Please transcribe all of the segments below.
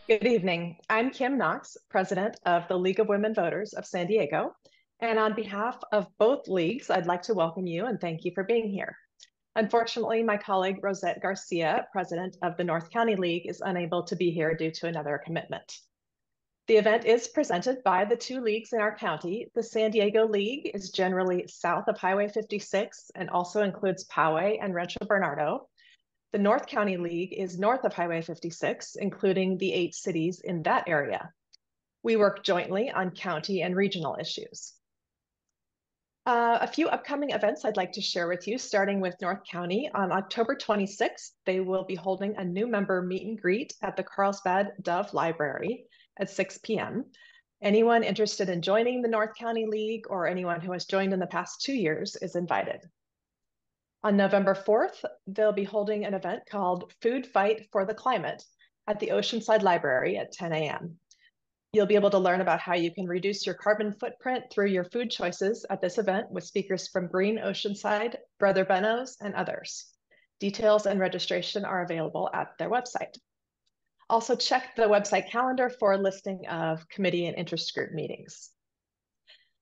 Good evening. I'm Kim Knox, president of the League of Women Voters of San Diego. And on behalf of both leagues, I'd like to welcome you and thank you for being here. Unfortunately, my colleague Rosette Garcia, president of the North County League, is unable to be here due to another commitment. The event is presented by the two leagues in our county. The San Diego League is generally south of Highway 56 and also includes Poway and Rancho Bernardo. The North County League is north of Highway 56, including the 8 cities in that area. We work jointly on county and regional issues. A few upcoming events I'd like to share with you, starting with North County. On October 26th, they will be holding a new member meet and greet at the Carlsbad Dove Library at 6 p.m. Anyone interested in joining the North County League or anyone who has joined in the past 2 years is invited. On November 4th, they'll be holding an event called Food Fight for the Climate at the Oceanside Library at 10 a.m. You'll be able to learn about how you can reduce your carbon footprint through your food choices at this event with speakers from Green Oceanside, Brother Benno's, and others. Details and registration are available at their website. Also check the website calendar for a listing of committee and interest group meetings.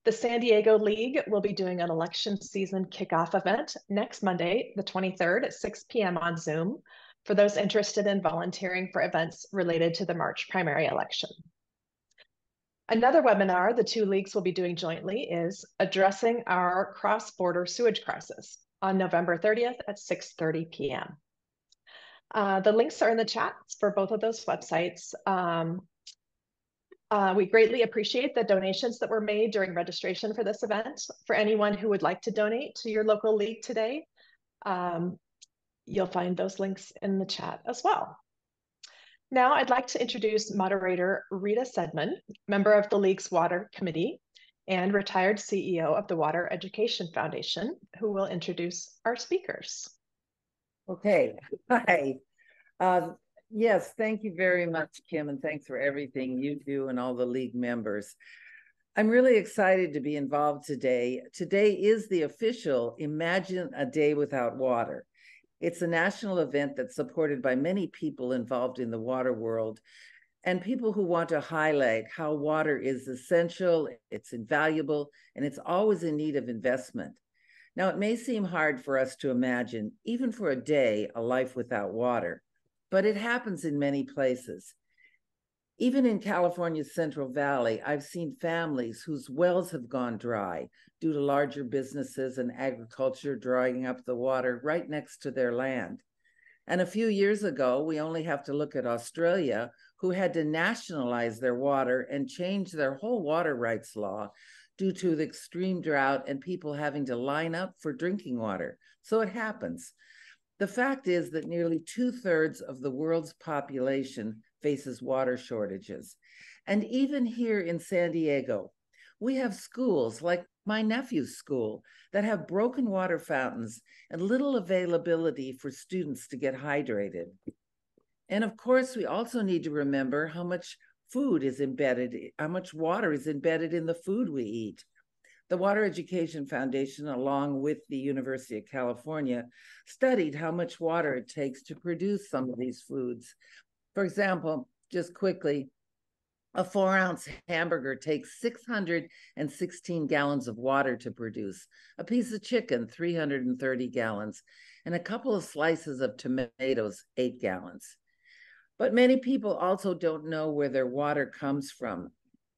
The San Diego League will be doing an election season kickoff event next Monday, the 23rd at 6 p.m. on Zoom for those interested in volunteering for events related to the March primary election. Another webinar the two leagues will be doing jointly is Addressing Our Cross-Border Sewage Crisis on November 30th at 6:30 p.m. The links are in the chat for both of those websites. We greatly appreciate the donations that were made during registration for this event. For anyone who would like to donate to your local league today, you'll find those links in the chat as well. Now I'd like to introduce moderator Rita Sedman, member of the League's Water Committee and retired CEO of the Water Education Foundation, who will introduce our speakers. Okay, hi. Yes, thank you very much, Kim, and thanks for everything you do and all the league members. I'm really excited to be involved today. Today is the official Imagine a Day Without Water. It's a national event that's supported by many people involved in the water world and people who want to highlight how water is essential, it's invaluable, and it's always in need of investment. Now, it may seem hard for us to imagine, even for a day, a life without water, but it happens in many places. Even in California's Central Valley, I've seen families whose wells have gone dry due to larger businesses and agriculture drying up the water right next to their land. And a few years ago, we only have to look at Australia, who had to nationalize their water and change their whole water rights law due to the extreme drought and people having to line up for drinking water. So it happens. The fact is that nearly 2/3 of the world's population faces water shortages. And even here in San Diego, we have schools like my nephew's school that have broken water fountains and little availability for students to get hydrated. And of course, we also need to remember how much food is embedded, how much water is embedded in the food we eat. The Water Education Foundation, along with the University of California, studied how much water it takes to produce some of these foods. For example, just quickly, a 4-ounce hamburger takes 616 gallons of water to produce, a piece of chicken, 330 gallons, and a couple of slices of tomatoes, 8 gallons. But many people also don't know where their water comes from,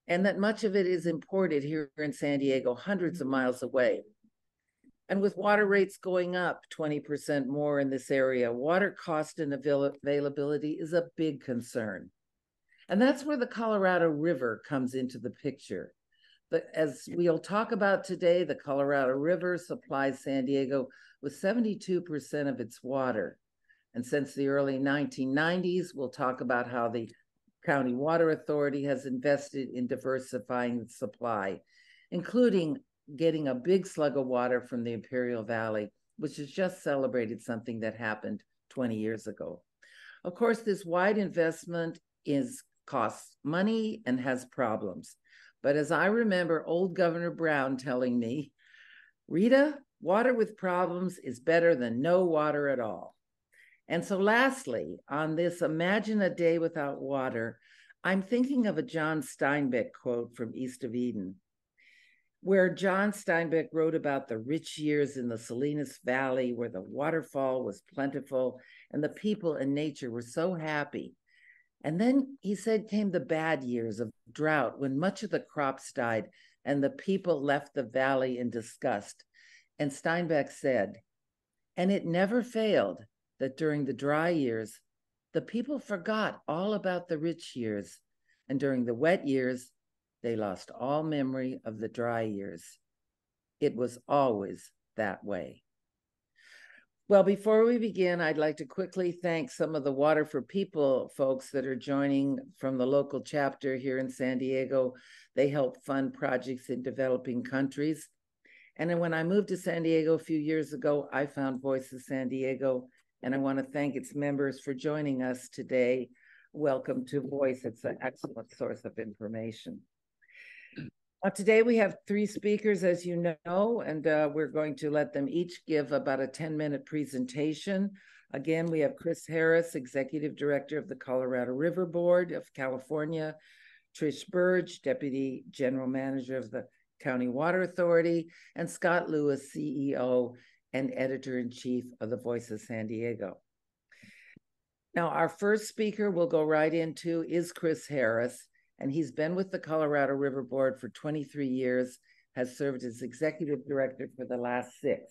and that much of it is imported here in San Diego, hundreds of miles away. And with water rates going up 20% more in this area, water cost and availability is a big concern. And that's where the Colorado River comes into the picture. But as we'll talk about today, the Colorado River supplies San Diego with 72% of its water. And since the early 1990s, we'll talk about how the County Water Authority has invested in diversifying the supply, including getting a big slug of water from the Imperial Valley, which has just celebrated something that happened 20 years ago. Of course, this wide investment costs money and has problems. But as I remember old Governor Brown telling me, Rita, water with problems is better than no water at all. And so lastly, on this Imagine a Day Without Water, I'm thinking of a John Steinbeck quote from East of Eden, where John Steinbeck wrote about the rich years in the Salinas Valley, where the waterfall was plentiful and the people and nature were so happy. And then he said came the bad years of drought, when much of the crops died and the people left the valley in disgust. And Steinbeck said, and it never failed that during the dry years, the people forgot all about the rich years, and during the wet years, they lost all memory of the dry years. It was always that way. Well, before we begin, I'd like to quickly thank some of the Water for People folks that are joining from the local chapter here in San Diego. They help fund projects in developing countries. And then when I moved to San Diego a few years ago, I found Voice of San Diego, and I want to thank its members for joining us today. Welcome to Voice. It's an excellent source of information. Today we have 3 speakers, as you know, and we're going to let them each give about a 10-minute presentation. Again, we have Chris Harris, Executive Director of the Colorado River Board of California, Tish Berge, Deputy General Manager of the County Water Authority, and Scott Lewis, CEO and Editor-in-Chief of the Voice of San Diego. Now, our first speaker we'll go right into is Chris Harris, and he's been with the Colorado River Board for 23 years, has served as Executive Director for the last 6.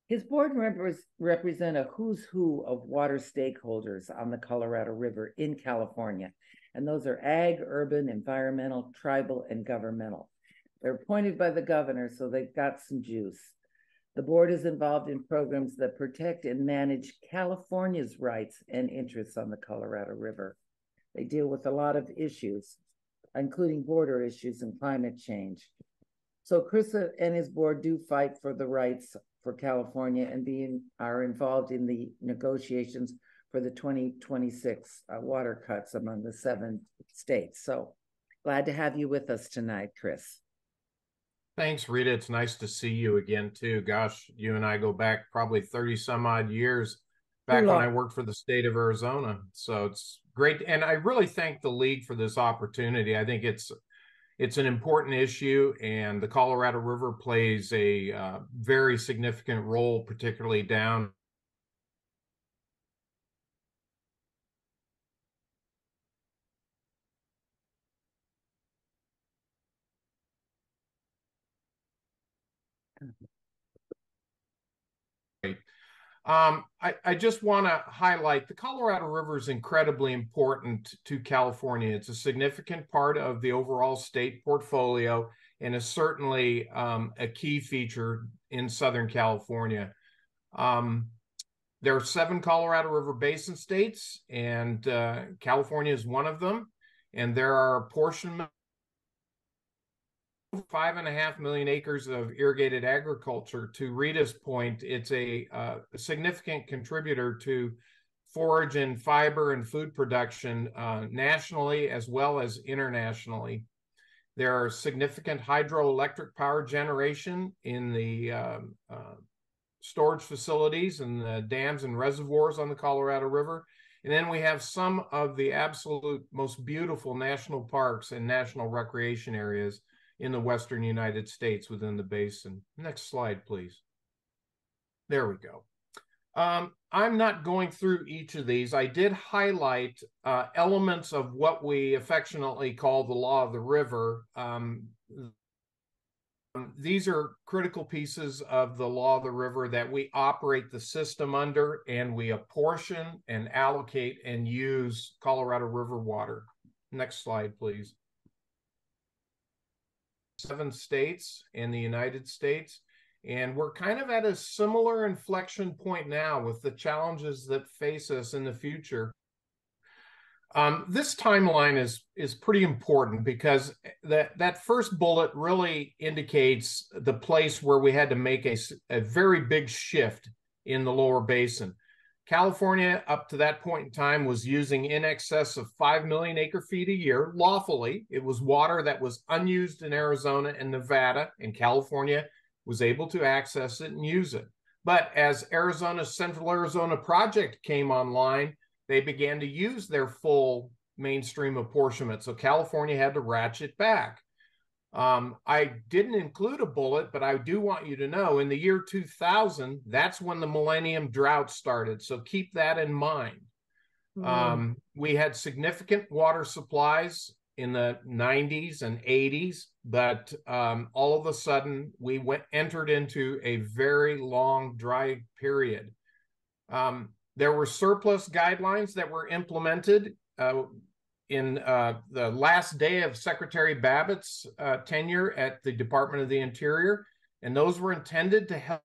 His board members represent a who's who of water stakeholders on the Colorado River in California, and those are ag, urban, environmental, tribal, and governmental. They're appointed by the governor, so they've got some juice. The board is involved in programs that protect and manage California's rights and interests on the Colorado River. They deal with a lot of issues, including border issues and climate change. So Chris and his board do fight for the rights for California and are involved in the negotiations for the 2026 water cuts among the 7 states. So glad to have you with us tonight, Chris. Thanks, Rita. It's nice to see you again, too. Gosh, you and I go back probably 30 some odd years back when I worked for the state of Arizona. So it's great. And I really thank the league for this opportunity. I think it's an important issue, and the Colorado River plays a very significant role, particularly down I just want to highlight the Colorado River is incredibly important to California. It's a significant part of the overall state portfolio and is certainly a key feature in Southern California. There are 7 Colorado River Basin states, and California is one of them. And there are apportionment 5.5 million acres of irrigated agriculture. To Rita's point, it's a significant contributor to forage and fiber and food production nationally as well as internationally. There are significant hydroelectric power generation in the storage facilities and the dams and reservoirs on the Colorado River. And then we have some of the absolute most beautiful national parks and national recreation areas in the Western United States within the basin. Next slide, please. There we go. I'm not going through each of these. I did highlight elements of what we affectionately call the law of the river. These are critical pieces of the law of the river that we operate the system under, and we apportion and allocate and use Colorado River water. Next slide, please. 7 states in the United States, and we're kind of at a similar inflection point now with the challenges that face us in the future. This timeline is pretty important because that first bullet really indicates the place where we had to make a very big shift in the lower basin. California, up to that point in time, was using in excess of 5 million acre-feet a year lawfully. It was water that was unused in Arizona and Nevada, and California was able to access it and use it. But as Arizona's Central Arizona Project came online, they began to use their full mainstream apportionment. So California had to ratchet back. I didn't include a bullet, but I do want you to know in the year 2000, that's when the millennium drought started. So keep that in mind. We had significant water supplies in the 90s and 80s, but all of a sudden we entered into a very long dry period. There were surplus guidelines that were implemented in the last day of Secretary Babbitt's tenure at the Department of the Interior, and those were intended to help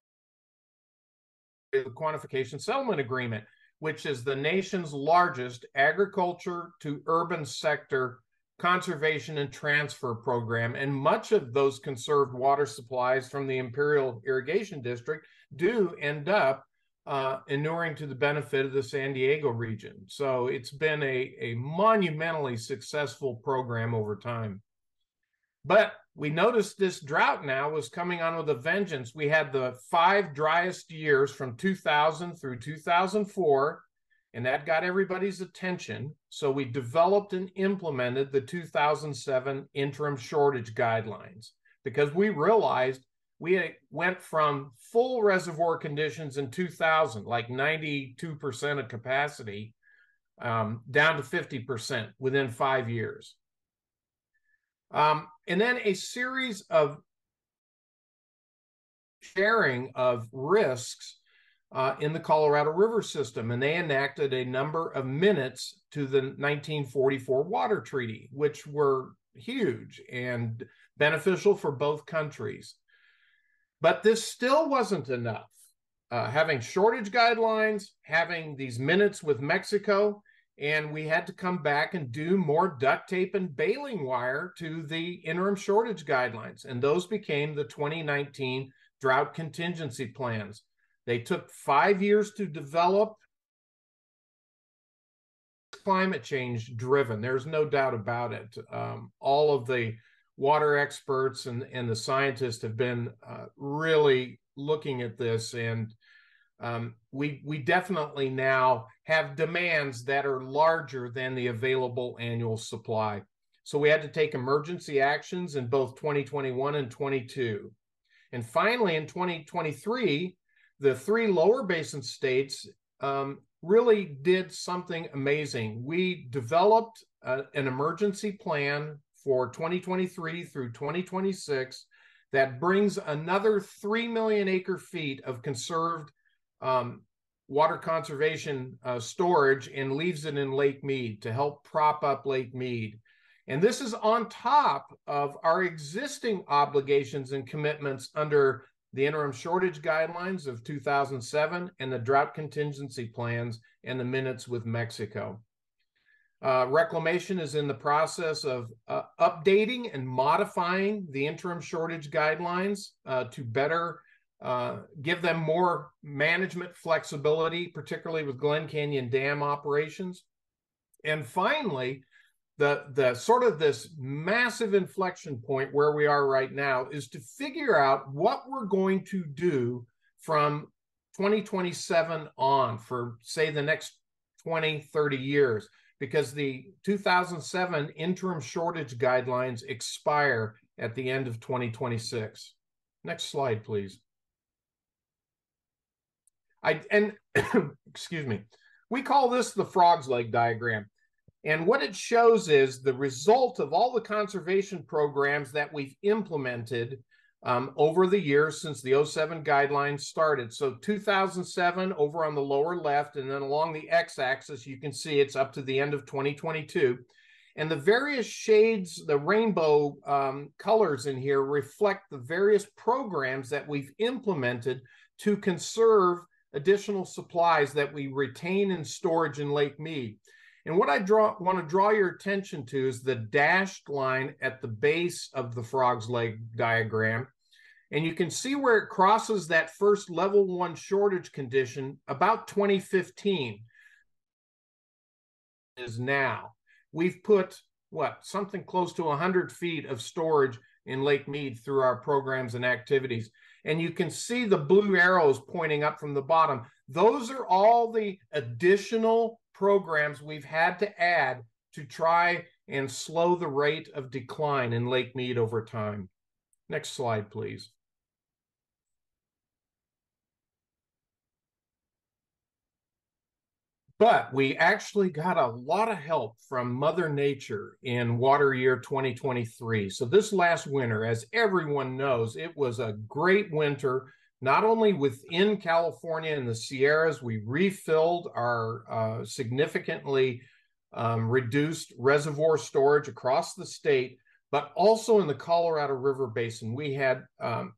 the Quantification Settlement Agreement, which is the nation's largest agriculture to urban sector conservation and transfer program. And much of those conserved water supplies from the Imperial Irrigation District do end up inuring to the benefit of the San Diego region. So it's been a monumentally successful program over time. But we noticed this drought now was coming on with a vengeance. We had the 5 driest years from 2000 through 2004, and that got everybody's attention. So we developed and implemented the 2007 interim shortage guidelines because we realized we went from full reservoir conditions in 2000, like 92% of capacity, down to 50% within 5 years. And then a series of sharing of risks in the Colorado River system, and they enacted a number of minutes to the 1944 Water Treaty, which were huge and beneficial for both countries. But this still wasn't enough. Having shortage guidelines, having these minutes with Mexico, and we had to come back and do more duct tape and baling wire to the interim shortage guidelines. And those became the 2019 drought contingency plans. They took 5 years to develop. Climate change driven, there's no doubt about it. All of the water experts and the scientists have been really looking at this, and we definitely now have demands that are larger than the available annual supply. So we had to take emergency actions in both 2021 and 22. And finally, in 2023, the 3 lower basin states really did something amazing. We developed an emergency plan for 2023 through 2026 that brings another 3 million acre feet of conserved water conservation storage and leaves it in Lake Mead to help prop up Lake Mead. And this is on top of our existing obligations and commitments under the interim shortage guidelines of 2007 and the drought contingency plans and the minutes with Mexico. Reclamation is in the process of updating and modifying the interim shortage guidelines to better give them more management flexibility, particularly with Glen Canyon Dam operations. And finally, the sort of this massive inflection point where we are right now is to figure out what we're going to do from 2027 on for, say, the next 20, 30 years, because the 2007 interim shortage guidelines expire at the end of 2026. Next slide, please. Excuse me. We call this the frog's leg diagram. And what it shows is the result of all the conservation programs that we've implemented over the years since the 07 guidelines started. So 2007 over on the lower left, and then along the x-axis, you can see it's up to the end of 2022. And the various shades, the rainbow colors in here reflect the various programs that we've implemented to conserve additional supplies that we retain in storage in Lake Mead. And what I want to draw your attention to is the dashed line at the base of the frog's leg diagram. And you can see where it crosses that first level 1 shortage condition about 2015 is now. We've put, something close to 100 feet of storage in Lake Mead through our programs and activities. And you can see the blue arrows pointing up from the bottom. Those are all the additional programs we've had to add to try and slow the rate of decline in Lake Mead over time. Next slide, please. But we actually got a lot of help from Mother Nature in water year 2023. So this last winter, as everyone knows, it was a great winter, not only within California and the Sierras. We refilled our significantly reduced reservoir storage across the state, but also in the Colorado River Basin. We had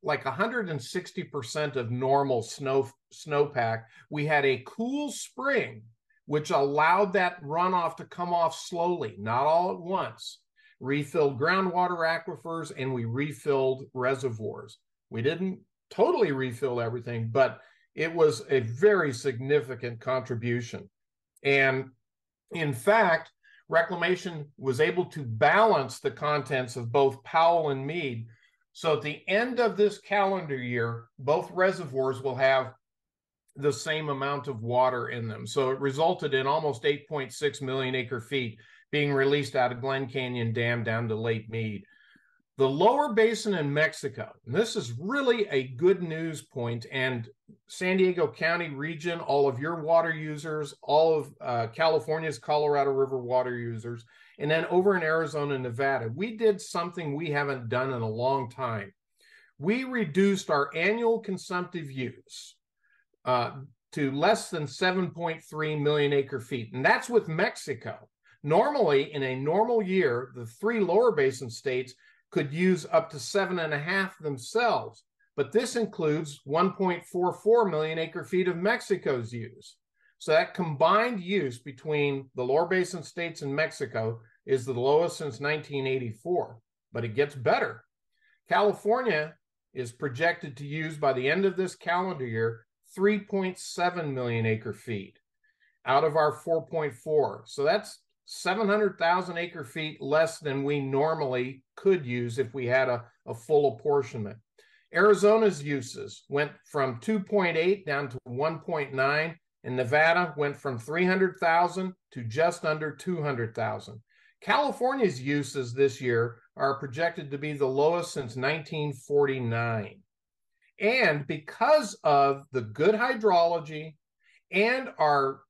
like 160% of normal snowpack. We had a cool spring, which allowed that runoff to come off slowly, not all at once. Refilled groundwater aquifers, and we refilled reservoirs. We didn't totally refill everything, but it was a very significant contribution. And in fact, reclamation was able to balance the contents of both Powell and Mead. So at the end of this calendar year, both reservoirs will have the same amount of water in them. So it resulted in almost 8.6 million acre feet being released out of Glen Canyon Dam down to Lake Mead. The lower basin in Mexico, and this is really a good news point, and San Diego County region, all of your water users, all of California's Colorado River water users, and then over in Arizona and Nevada, we did something we haven't done in a long time. We reduced our annual consumptive use to less than 7.3 million acre feet. And that's with Mexico. Normally, in a normal year, the three lower basin states could use up to 7.5 themselves. But this includes 1.44 million acre feet of Mexico's use. So that combined use between the lower basin states and Mexico is the lowest since 1984. But it gets better. California is projected to use, by the end of this calendar year, 3.7 million acre feet out of our 4.4. So that's 700,000 acre feet less than we normally could use if we had a full apportionment. Arizona's uses went from 2.8 down to 1.9, and Nevada went from 300,000 to just under 200,000. California's uses this year are projected to be the lowest since 1949. And because of the good hydrology and our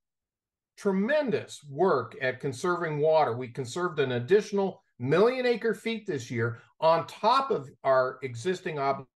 tremendous work at conserving water, we conserved an additional million acre feet this year on top of our existing obligations.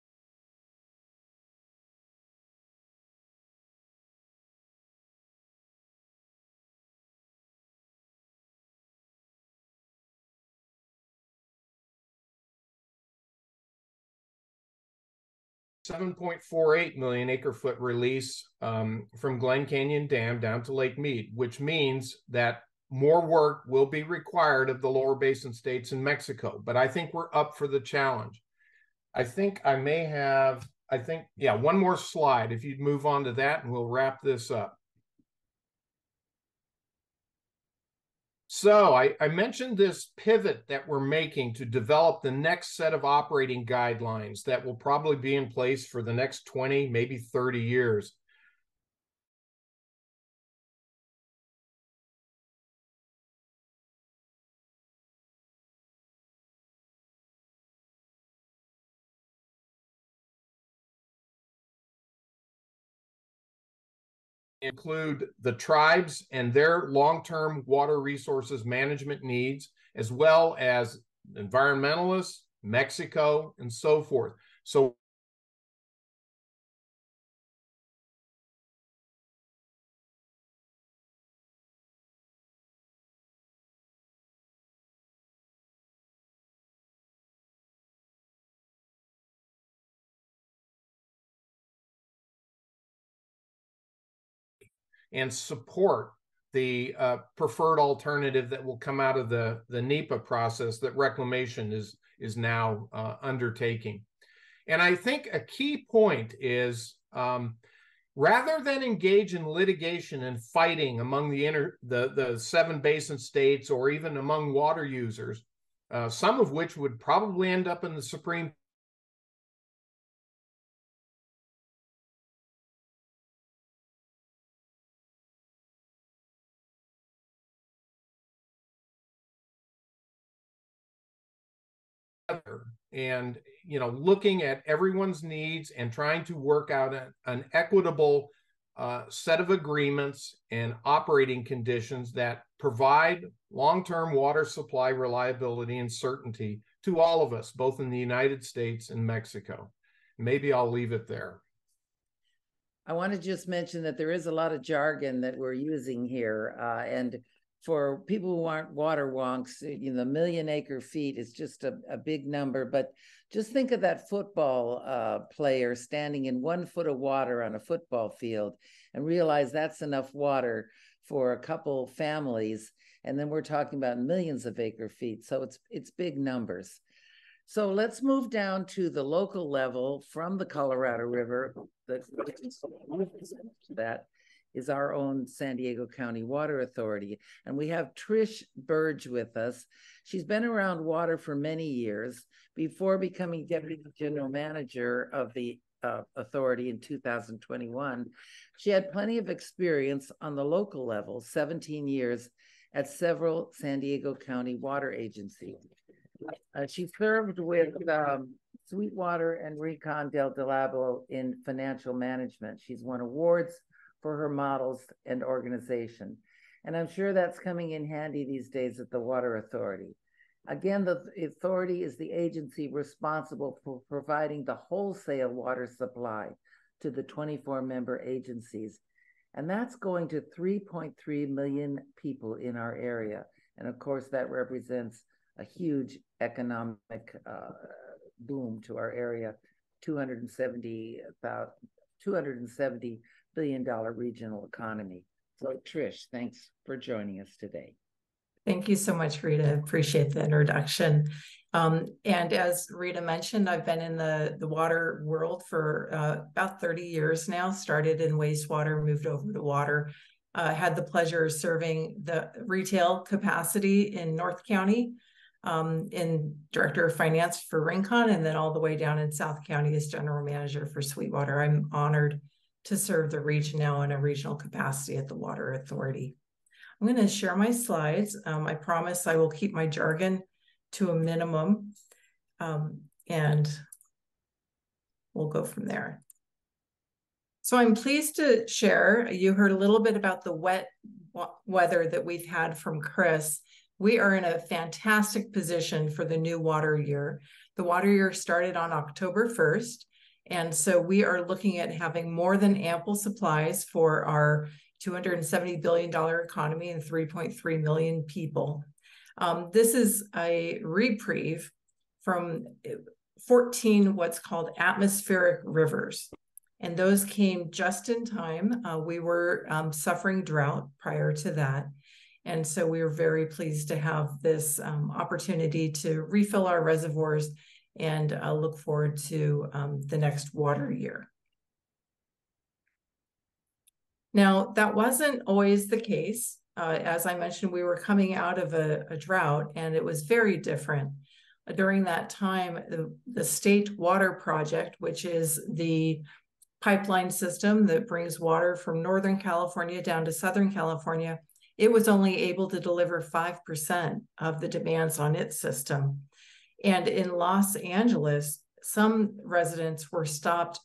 7.48 million acre foot release from Glen Canyon Dam down to Lake Mead, which means that more work will be required of the lower basin states in Mexico. But I think we're up for the challenge. I think I may have, one more slide. If you'd move on to that, and we'll wrap this up. So I mentioned this pivot that we're making to develop the next set of operating guidelines that will probably be in place for the next 20, maybe 30 years. Include the tribes and their long-term water resources management needs, as well as environmentalists, Mexico, and so forth. So and support the preferred alternative that will come out of the NEPA process that reclamation is now undertaking. And I think a key point is rather than engage in litigation and fighting among the 7 basin states or even among water users, some of which would probably end up in the Supreme and looking at everyone's needs and trying to work out an equitable set of agreements and operating conditions that provide long-term water supply reliability and certainty to all of us, both in the United States and Mexico. Maybe I'll leave it there. I want to just mention that there is a lot of jargon that we're using here, and for people who aren't water wonks, the million acre feet is just a big number. But just think of that football player standing in 1 foot of water on a football field and realize that's enough water for a couple families. And then we're talking about millions of acre feet. So it's big numbers. So let's move down to the local level from the Colorado River. That is our own San Diego County Water Authority. And we have Tish Berge with us. She's been around water for many years. Before becoming Deputy General Manager of the authority in 2021, she had plenty of experience on the local level, 17 years at several San Diego County water agencies. She served with Sweetwater and Recon del Delabo in financial management. She's won awards for her models and organization. And I'm sure that's coming in handy these days at the Water Authority. Again, the authority is the agency responsible for providing the wholesale water supply to the 24-member agencies. And that's going to 3.3 million people in our area. And of course, that represents a huge economic boom to our area, $270 billion regional economy. So Trish, thanks for joining us today. Thank you so much, Rita. Appreciate the introduction. And as Rita mentioned, I've been in the water world for about 30 years now, started in wastewater, moved over to water. Had the pleasure of serving the retail capacity in North County, in Director of Finance for Rincon, and then all the way down in South County as General Manager for Sweetwater. I'm honored to serve the region now in a regional capacity at the Water Authority. I'm going to share my slides. I promise I will keep my jargon to a minimum, and we'll go from there. So I'm pleased to share, you heard a little bit about the wet weather that we've had from Chris. We are in a fantastic position for the new water year. The water year started on October 1st. And so we are looking at having more than ample supplies for our $270 billion economy and 3.3 million people. This is a reprieve from 14 what's called atmospheric rivers. And those came just in time. We were suffering drought prior to that. And so we were very pleased to have this opportunity to refill our reservoirs and look forward to the next water year. Now, that wasn't always the case. As I mentioned, we were coming out of a drought, and it was very different. During that time, the State Water Project, which is the pipeline system that brings water from Northern California down to Southern California, it was only able to deliver 5% of the demands on its system. And in Los Angeles, some residents were stopped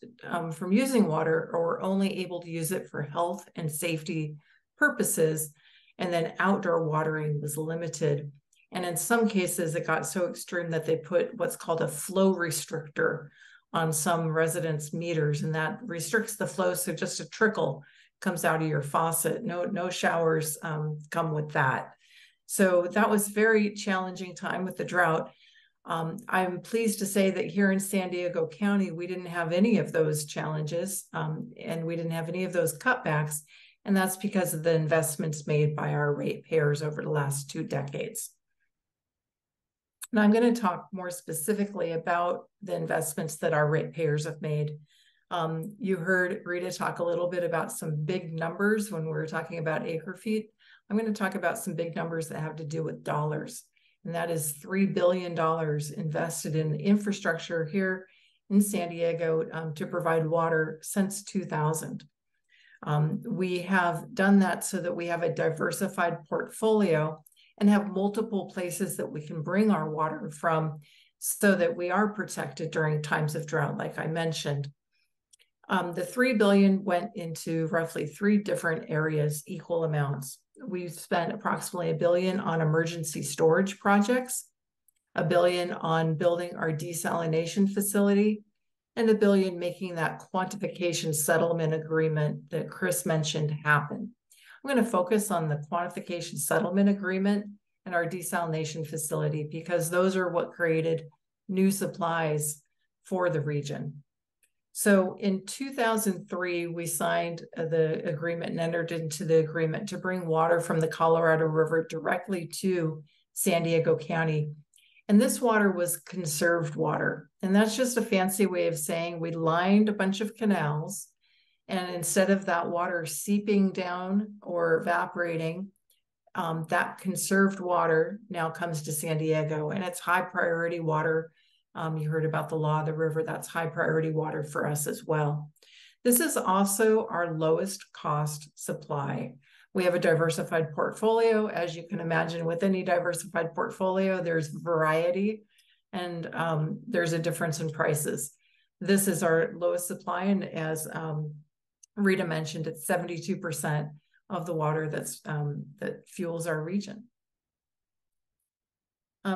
from using water or were only able to use it for health and safety purposes. And then outdoor watering was limited. And in some cases, it got so extreme that they put what's called a flow restrictor on some residents' meters, and that restricts the flow. So just a trickle comes out of your faucet. No showers come with that. So that was a very challenging time with the drought. I'm pleased to say that here in San Diego County, we didn't have any of those challenges, and we didn't have any of those cutbacks. And that's because of the investments made by our ratepayers over the last 2 decades. Now I'm going to talk more specifically about the investments that our ratepayers have made. You heard Rita talk a little bit about some big numbers when we were talking about acre feet. I'm going to talk about some big numbers that have to do with dollars. And that is $3 billion invested in infrastructure here in San Diego to provide water since 2000. We have done that so that we have a diversified portfolio and have multiple places that we can bring our water from, so that we are protected during times of drought, like I mentioned. The $3 billion went into roughly 3 different areas, equal amounts. We've spent approximately $1 billion on emergency storage projects, $1 billion on building our desalination facility, and $1 billion making that quantification settlement agreement that Chris mentioned happen. I'm going to focus on the quantification settlement agreement and our desalination facility because those are what created new supplies for the region. So in 2003, we signed the agreement and entered into the agreement to bring water from the Colorado River directly to San Diego County. And this water was conserved water. And that's just a fancy way of saying we lined a bunch of canals. And instead of that water seeping down or evaporating, that conserved water now comes to San Diego. And it's high priority water. You heard about the law of the river. That's high priority water for us as well. This is also our lowest cost supply. We have a diversified portfolio. As you can imagine, with any diversified portfolio, there's variety and there's a difference in prices. This is our lowest supply, and as Rita mentioned, it's 72% of the water that fuels our region.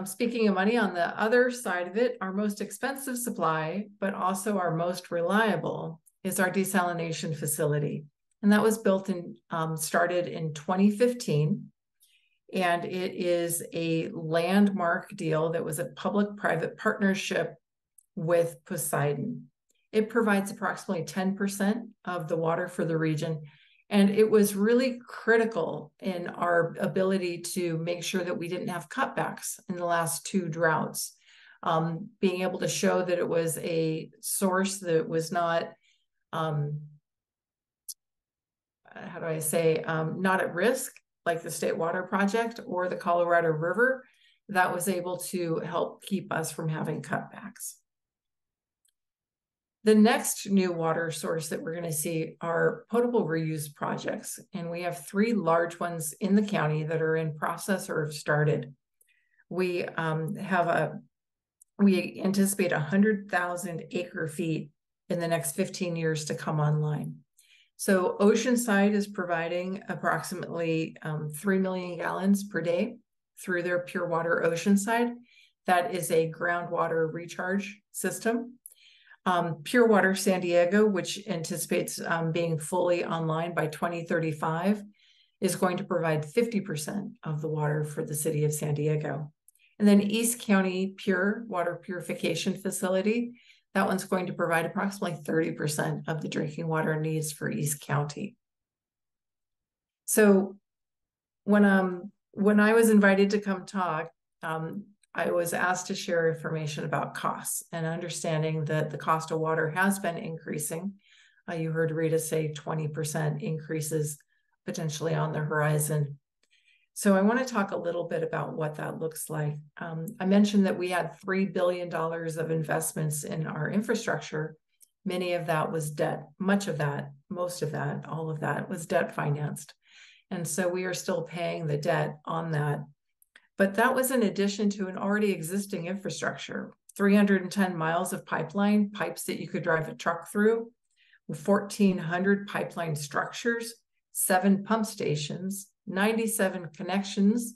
Speaking of money, on the other side of it, our most expensive supply, but also our most reliable, is our desalination facility. And that was built and started in 2015. And it is a landmark deal that was a public-private partnership with Poseidon. It provides approximately 10% of the water for the region. And it was really critical in our ability to make sure that we didn't have cutbacks in the last 2 droughts. Being able to show that it was a source that was not, not at risk, like the State Water Project or the Colorado River, that was able to help keep us from having cutbacks. The next new water source that we're going to see are potable reuse projects. And we have 3 large ones in the county that are in process or have started. We anticipate 100,000 acre feet in the next 15 years to come online. So Oceanside is providing approximately 3 million gallons per day through their Pure Water Oceanside. That is a groundwater recharge system. Pure Water San Diego, which anticipates being fully online by 2035, is going to provide 50% of the water for the city of San Diego. And then East County Pure Water Purification Facility, that one's going to provide approximately 30% of the drinking water needs for East County. So when I was invited to come talk, I was asked to share information about costs and understanding that the cost of water has been increasing. You heard Rita say 20% increases potentially on the horizon. So I want to talk a little bit about what that looks like. I mentioned that we had $3 billion of investments in our infrastructure. Many of that was debt. Much of that, most of that, all of that was debt financed. And so we are still paying the debt on that. But that was in addition to an already existing infrastructure, 310 miles of pipeline, pipes that you could drive a truck through, 1,400 pipeline structures, 7 pump stations, 97 connections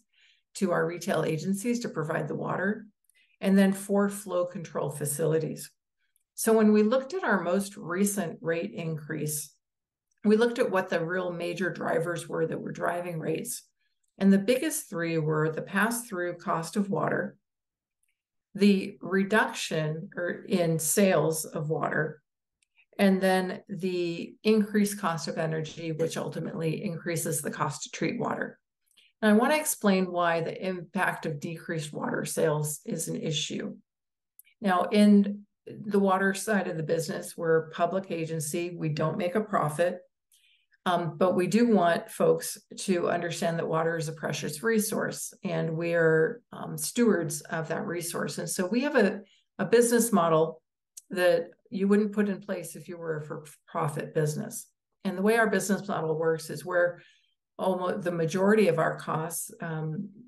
to our retail agencies to provide the water, and then 4 flow control facilities. So when we looked at our most recent rate increase, we looked at what the real major drivers were that were driving rates. And the biggest 3 were the pass-through cost of water, the reduction in sales of water, and then the increased cost of energy, which ultimately increases the cost to treat water. And I want to explain why the impact of decreased water sales is an issue. Now, in the water side of the business, we're a public agency. We don't make a profit. But we do want folks to understand that water is a precious resource, and we are stewards of that resource. And so we have a business model that you wouldn't put in place if you were a for-profit business. And the way our business model works is where almost the majority of our costs,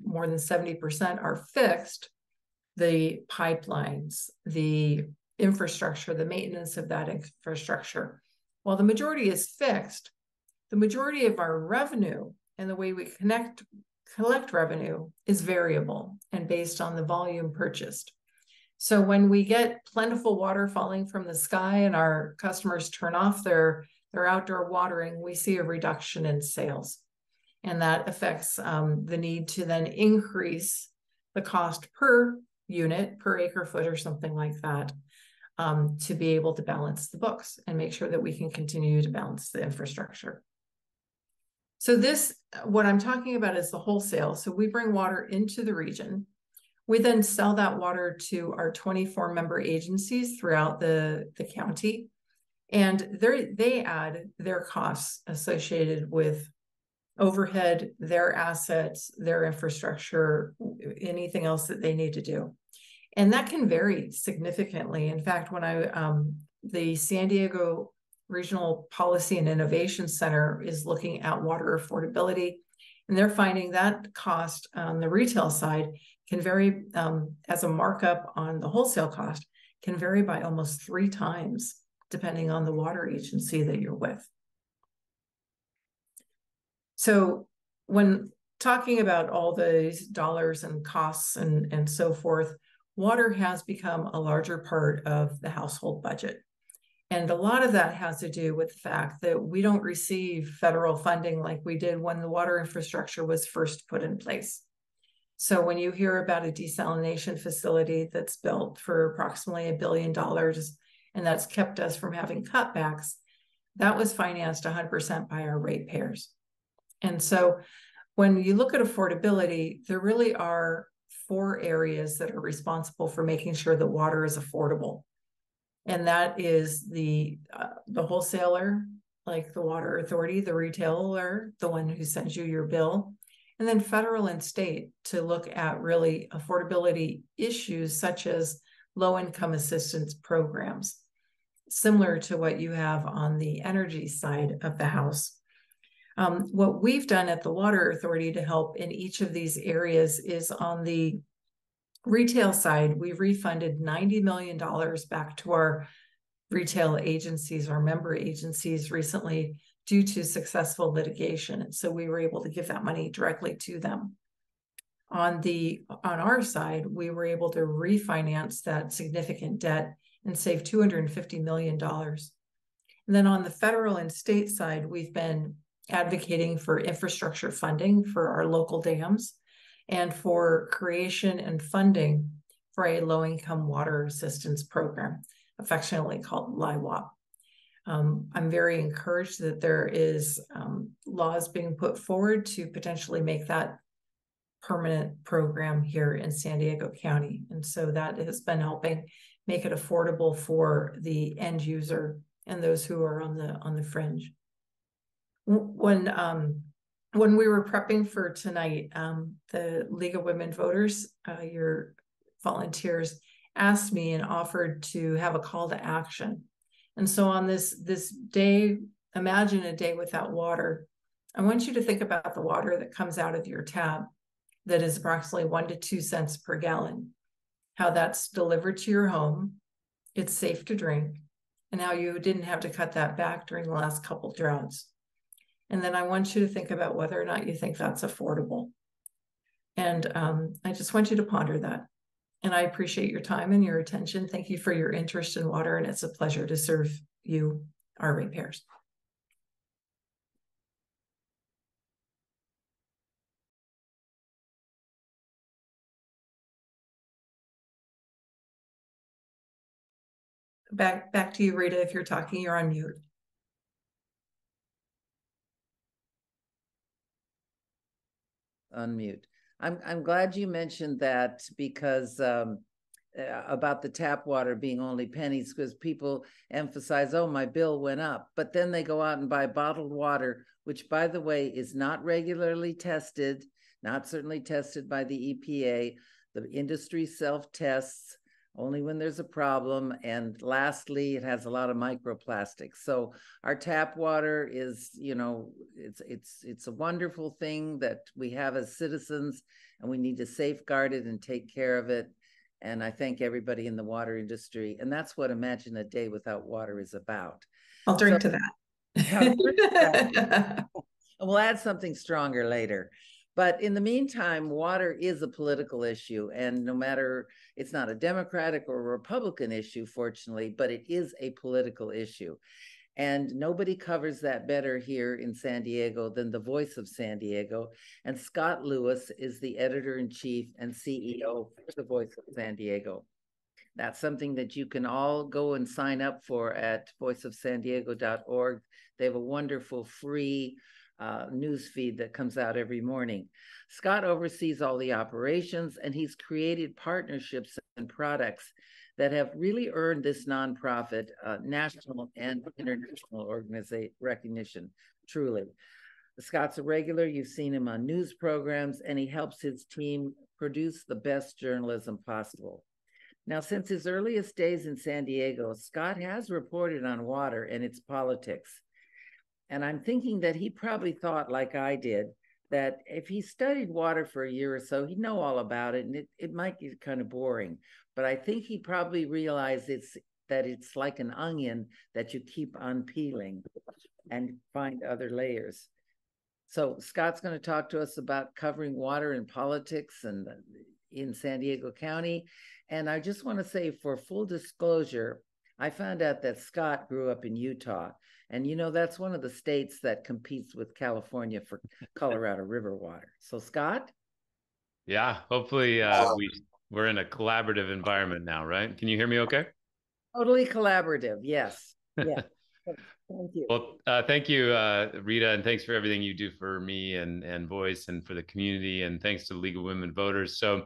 more than 70%, are fixed. the pipelines, the infrastructure, the maintenance of that infrastructure. While the majority is fixed, the majority of our revenue and the way we collect revenue is variable and based on the volume purchased. So when we get plentiful water falling from the sky and our customers turn off their outdoor watering, we see a reduction in sales. And that affects the need to then increase the cost per unit, per acre foot or something like that, to be able to balance the books and make sure that we can continue to balance the infrastructure. So this, what I'm talking about is the wholesale. So we bring water into the region. We then sell that water to our 24 member agencies throughout the county. And they add their costs associated with overhead, their assets, their infrastructure, anything else that they need to do. And that can vary significantly. In fact, when the San Diego Regional Policy and Innovation Center is looking at water affordability, and they're finding that cost on the retail side can vary as a markup on the wholesale cost, can vary by almost 3 times, depending on the water agency that you're with. So when talking about all these dollars and costs and so forth, water has become a larger part of the household budget. And a lot of that has to do with the fact that we don't receive federal funding like we did when the water infrastructure was first put in place. So when you hear about a desalination facility that's built for approximately $1 billion, and that's kept us from having cutbacks, that was financed 100% by our ratepayers. And so when you look at affordability, there really are 4 areas that are responsible for making sure that water is affordable. And that is the wholesaler, like the water authority, the retailer, the one who sends you your bill, and then federal and state to look at really affordability issues such as low-income assistance programs, similar to what you have on the energy side of the house. What we've done at the Water Authority to help in each of these areas is on the retail side, we refunded $90 million back to our retail agencies, our member agencies recently due to successful litigation. And so we were able to give that money directly to them. On our side, we were able to refinance that significant debt and save $250 million. And then on the federal and state side, we've been advocating for infrastructure funding for our local dams and for creation and funding for a low-income water assistance program, affectionately called LIWAP. I'm very encouraged that there is laws being put forward to potentially make that permanent program here in San Diego County. And so that has been helping make it affordable for the end user and those who are on the fringe. When we were prepping for tonight, the League of Women Voters, your volunteers, asked me and offered to have a call to action. And so on this day, imagine a day without water. I want you to think about the water that comes out of your tap that is approximately 1 to 2 cents per gallon, how that's delivered to your home, it's safe to drink, and how you didn't have to cut that back during the last couple droughts. And then I want you to think about whether or not you think that's affordable. And I just want you to ponder that. And I appreciate your time and your attention. Thank you for your interest in water, and it's a pleasure to serve you, our ratepayers. Back to you, Rita. If you're talking, you're on mute. Unmute. I'm glad you mentioned that because about the tap water being only pennies, because people emphasize, oh, my bill went up, but then they go out and buy bottled water, which, by the way, is not regularly tested, not certainly tested by the EPA. The industry self-tests only when there's a problem. And lastly, it has a lot of microplastics. So our tap water is, you know, it's a wonderful thing that we have as citizens, and we need to safeguard it and take care of it. And I thank everybody in the water industry. And that's what Imagine a Day Without Water is about. I'll drink to that. We'll add something stronger later. But in the meantime, water is a political issue. And no matter, it's not a Democratic or a Republican issue, fortunately, but it is a political issue. And nobody covers that better here in San Diego than the Voice of San Diego. And Scott Lewis is the editor-in-chief and CEO for the Voice of San Diego. That's something that you can all go and sign up for at voiceofsandiego.org. They have a wonderful free news feed that comes out every morning. Scott oversees all the operations, and he's created partnerships and products that have really earned this nonprofit national and international recognition, truly. Scott's a regular. You've seen him on news programs, and he helps his team produce the best journalism possible. Now, since his earliest days in San Diego, Scott has reported on water and its politics. And I'm thinking that he probably thought, like I did, that if he studied water for a year or so, he'd know all about it, and it might get kind of boring. But I think he probably realized that it's like an onion that you keep unpeeling and find other layers. So Scott's going to talk to us about covering water and politics and in San Diego County. And I just want to say, for full disclosure, I found out that Scott grew up in Utah. And you know, that's one of the states that competes with California for Colorado River water. So Scott? Yeah, hopefully we're in a collaborative environment now, right? Can you hear me okay? Totally collaborative, yes. Yeah. Thank you. Well, thank you, Rita, and thanks for everything you do for me and Voice and for the community, and thanks to the League of Women Voters. So,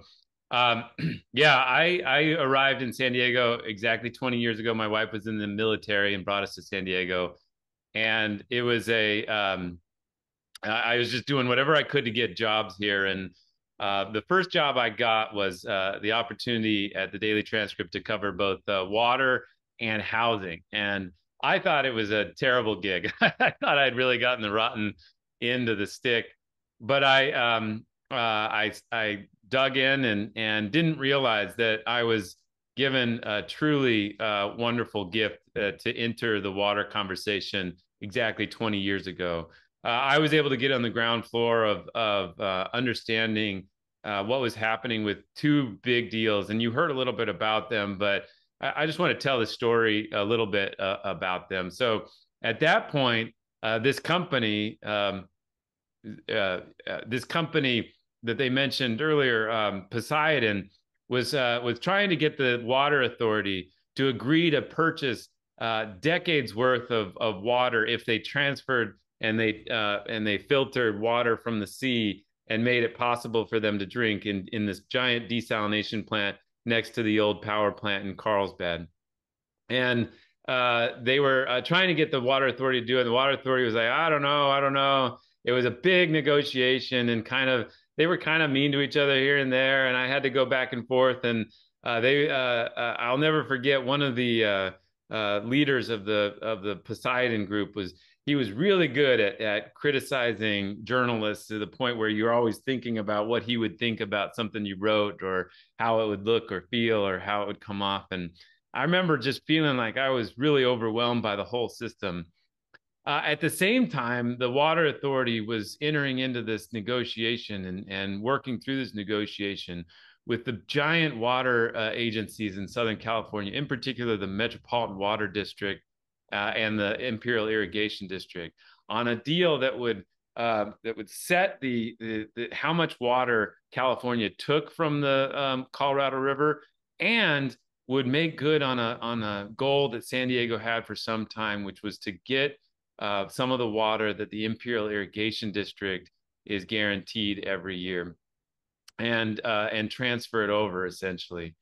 yeah, I arrived in San Diego exactly 20 years ago. My wife was in the military and brought us to San Diego, and it was I was just doing whatever I could to get jobs here. And the first job I got was the opportunity at the Daily Transcript to cover both water and housing. And I thought it was a terrible gig. I thought I'd really gotten the rotten end of the stick, but I dug in and didn't realize that I was given a truly wonderful gift to enter the water conversation exactly 20 years ago. I was able to get on the ground floor of understanding what was happening with two big deals. And you heard a little bit about them, but I just want to tell the story a little bit about them. So at that point, this company that they mentioned earlier, Poseidon, was trying to get the Water Authority to agree to purchase decades worth of water if they transferred and they filtered water from the sea and made it possible for them to drink in this giant desalination plant next to the old power plant in Carlsbad. And they were trying to get the Water Authority to do it. The Water Authority was like, I don't know. It was a big negotiation, and they were kind of mean to each other here and there. And I had to go back and forth. And I'll never forget, one of the leaders of the Poseidon group he was really good at criticizing journalists to the point where you're always thinking about what he would think about something you wrote, or how it would look or feel, or how it would come off. And I remember just feeling like I was really overwhelmed by the whole system. At the same time, the Water Authority was entering into this negotiation and working through this negotiation with the giant water agencies in Southern California, in particular the Metropolitan Water District and the Imperial Irrigation District, on a deal that would set the how much water California took from the Colorado River, and would make good on a goal that San Diego had for some time, which was to get some of the water that the Imperial Irrigation District is guaranteed every year, and transfer it over, essentially.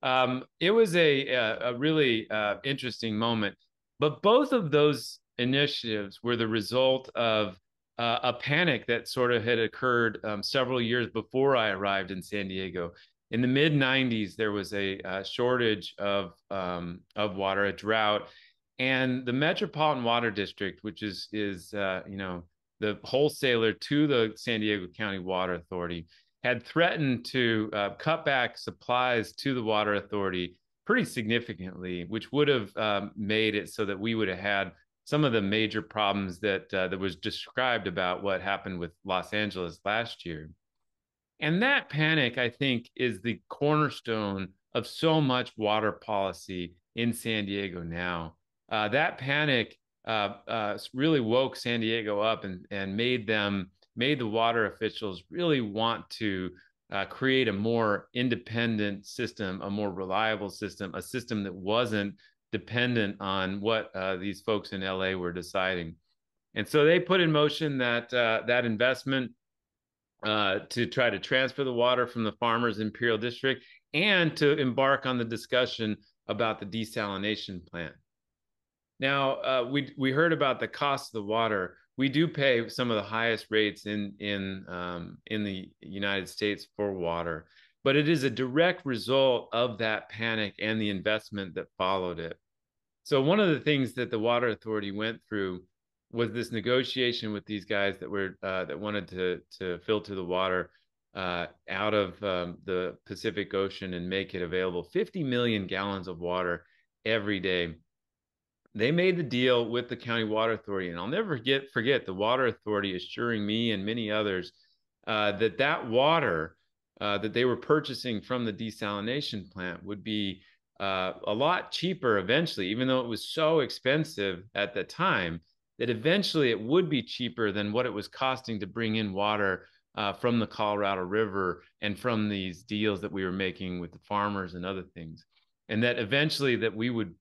It was a really interesting moment. But both of those initiatives were the result of a panic that sort of had occurred several years before I arrived in San Diego. In the mid-90s, there was a shortage of water, a drought, and the Metropolitan Water District, which is the wholesaler to the San Diego County Water Authority, had threatened to cut back supplies to the water authority pretty significantly, which would have made it so that we would have had some of the major problems that that was described about what happened with Los Angeles last year. And that panic, I think, is the cornerstone of so much water policy in San Diego now. That panic really woke San Diego up and made the water officials really want to create a more independent system, a more reliable system, a system that wasn't dependent on what these folks in LA were deciding. And so they put in motion that investment to try to transfer the water from the farmers' Imperial District and to embark on the discussion about the desalination plant. Now, we heard about the cost of the water. We do pay some of the highest rates in the United States for water, but it is a direct result of that panic and the investment that followed it. So one of the things that the Water Authority went through was this negotiation with these guys that wanted to filter the water out of the Pacific Ocean and make it available, 50 million gallons of water every day. They made the deal with the County Water Authority, and I'll never forget the Water Authority assuring me and many others that water that they were purchasing from the desalination plant would be a lot cheaper eventually, even though it was so expensive at the time, that eventually it would be cheaper than what it was costing to bring in water from the Colorado River and from these deals that we were making with the farmers and other things. And that eventually that we would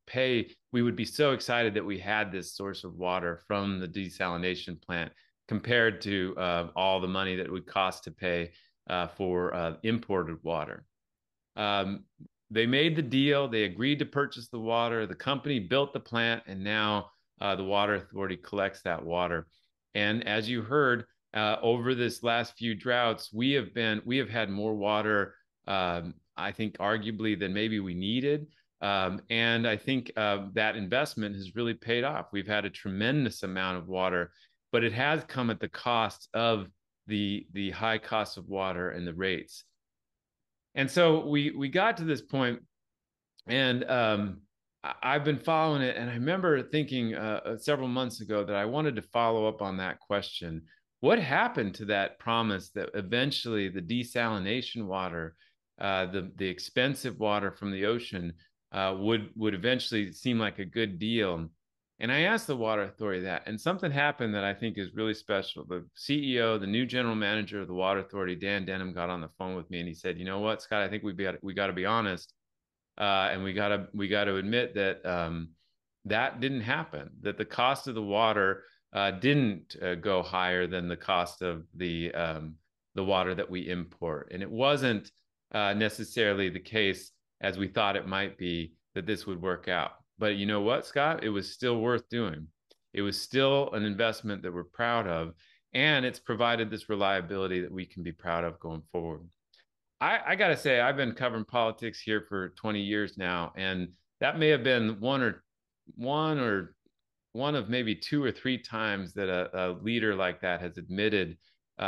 be so excited that we had this source of water from the desalination plant compared to all the money that it would cost to pay for imported water. They made the deal. They agreed to purchase the water. The company built the plant, and now the Water Authority collects that water. And as you heard, over this last few droughts, we have had more water, I think, arguably than maybe we needed. And I think that investment has really paid off. We've had a tremendous amount of water, but it has come at the cost of the high cost of water and the rates. And so we got to this point, and I've been following it, and I remember thinking several months ago that I wanted to follow up on that question. What happened to that promise that eventually the desalination water, the expensive water from the ocean, would eventually seem like a good deal? And I asked the Water Authority that, and something happened that I think is really special. The CEO, the new general manager of the Water Authority, Dan Denham, got on the phone with me, and he said, "You know what, Scott? I think we got to be honest, and we got to admit that that didn't happen. That the cost of the water didn't go higher than the cost of the water that we import, and it wasn't necessarily the case as we thought it might be that this would work out. But you know what, Scott? It was still worth doing. It was still an investment that we're proud of, and it's provided this reliability that we can be proud of going forward." I got to say, I've been covering politics here for 20 years now, and that may have been one of maybe 2 or 3 times that a leader like that has admitted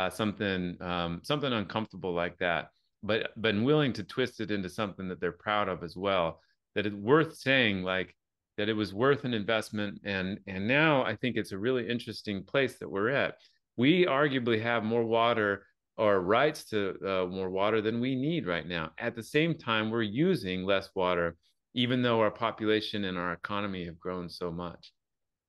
something uncomfortable like that, but been willing to twist it into something that they're proud of as well. That it's worth saying, like, that it was worth an investment, and now I think it's a really interesting place that we're at. We arguably have more water, or rights to more water, than we need right now. At the same time, we're using less water, even though our population and our economy have grown so much.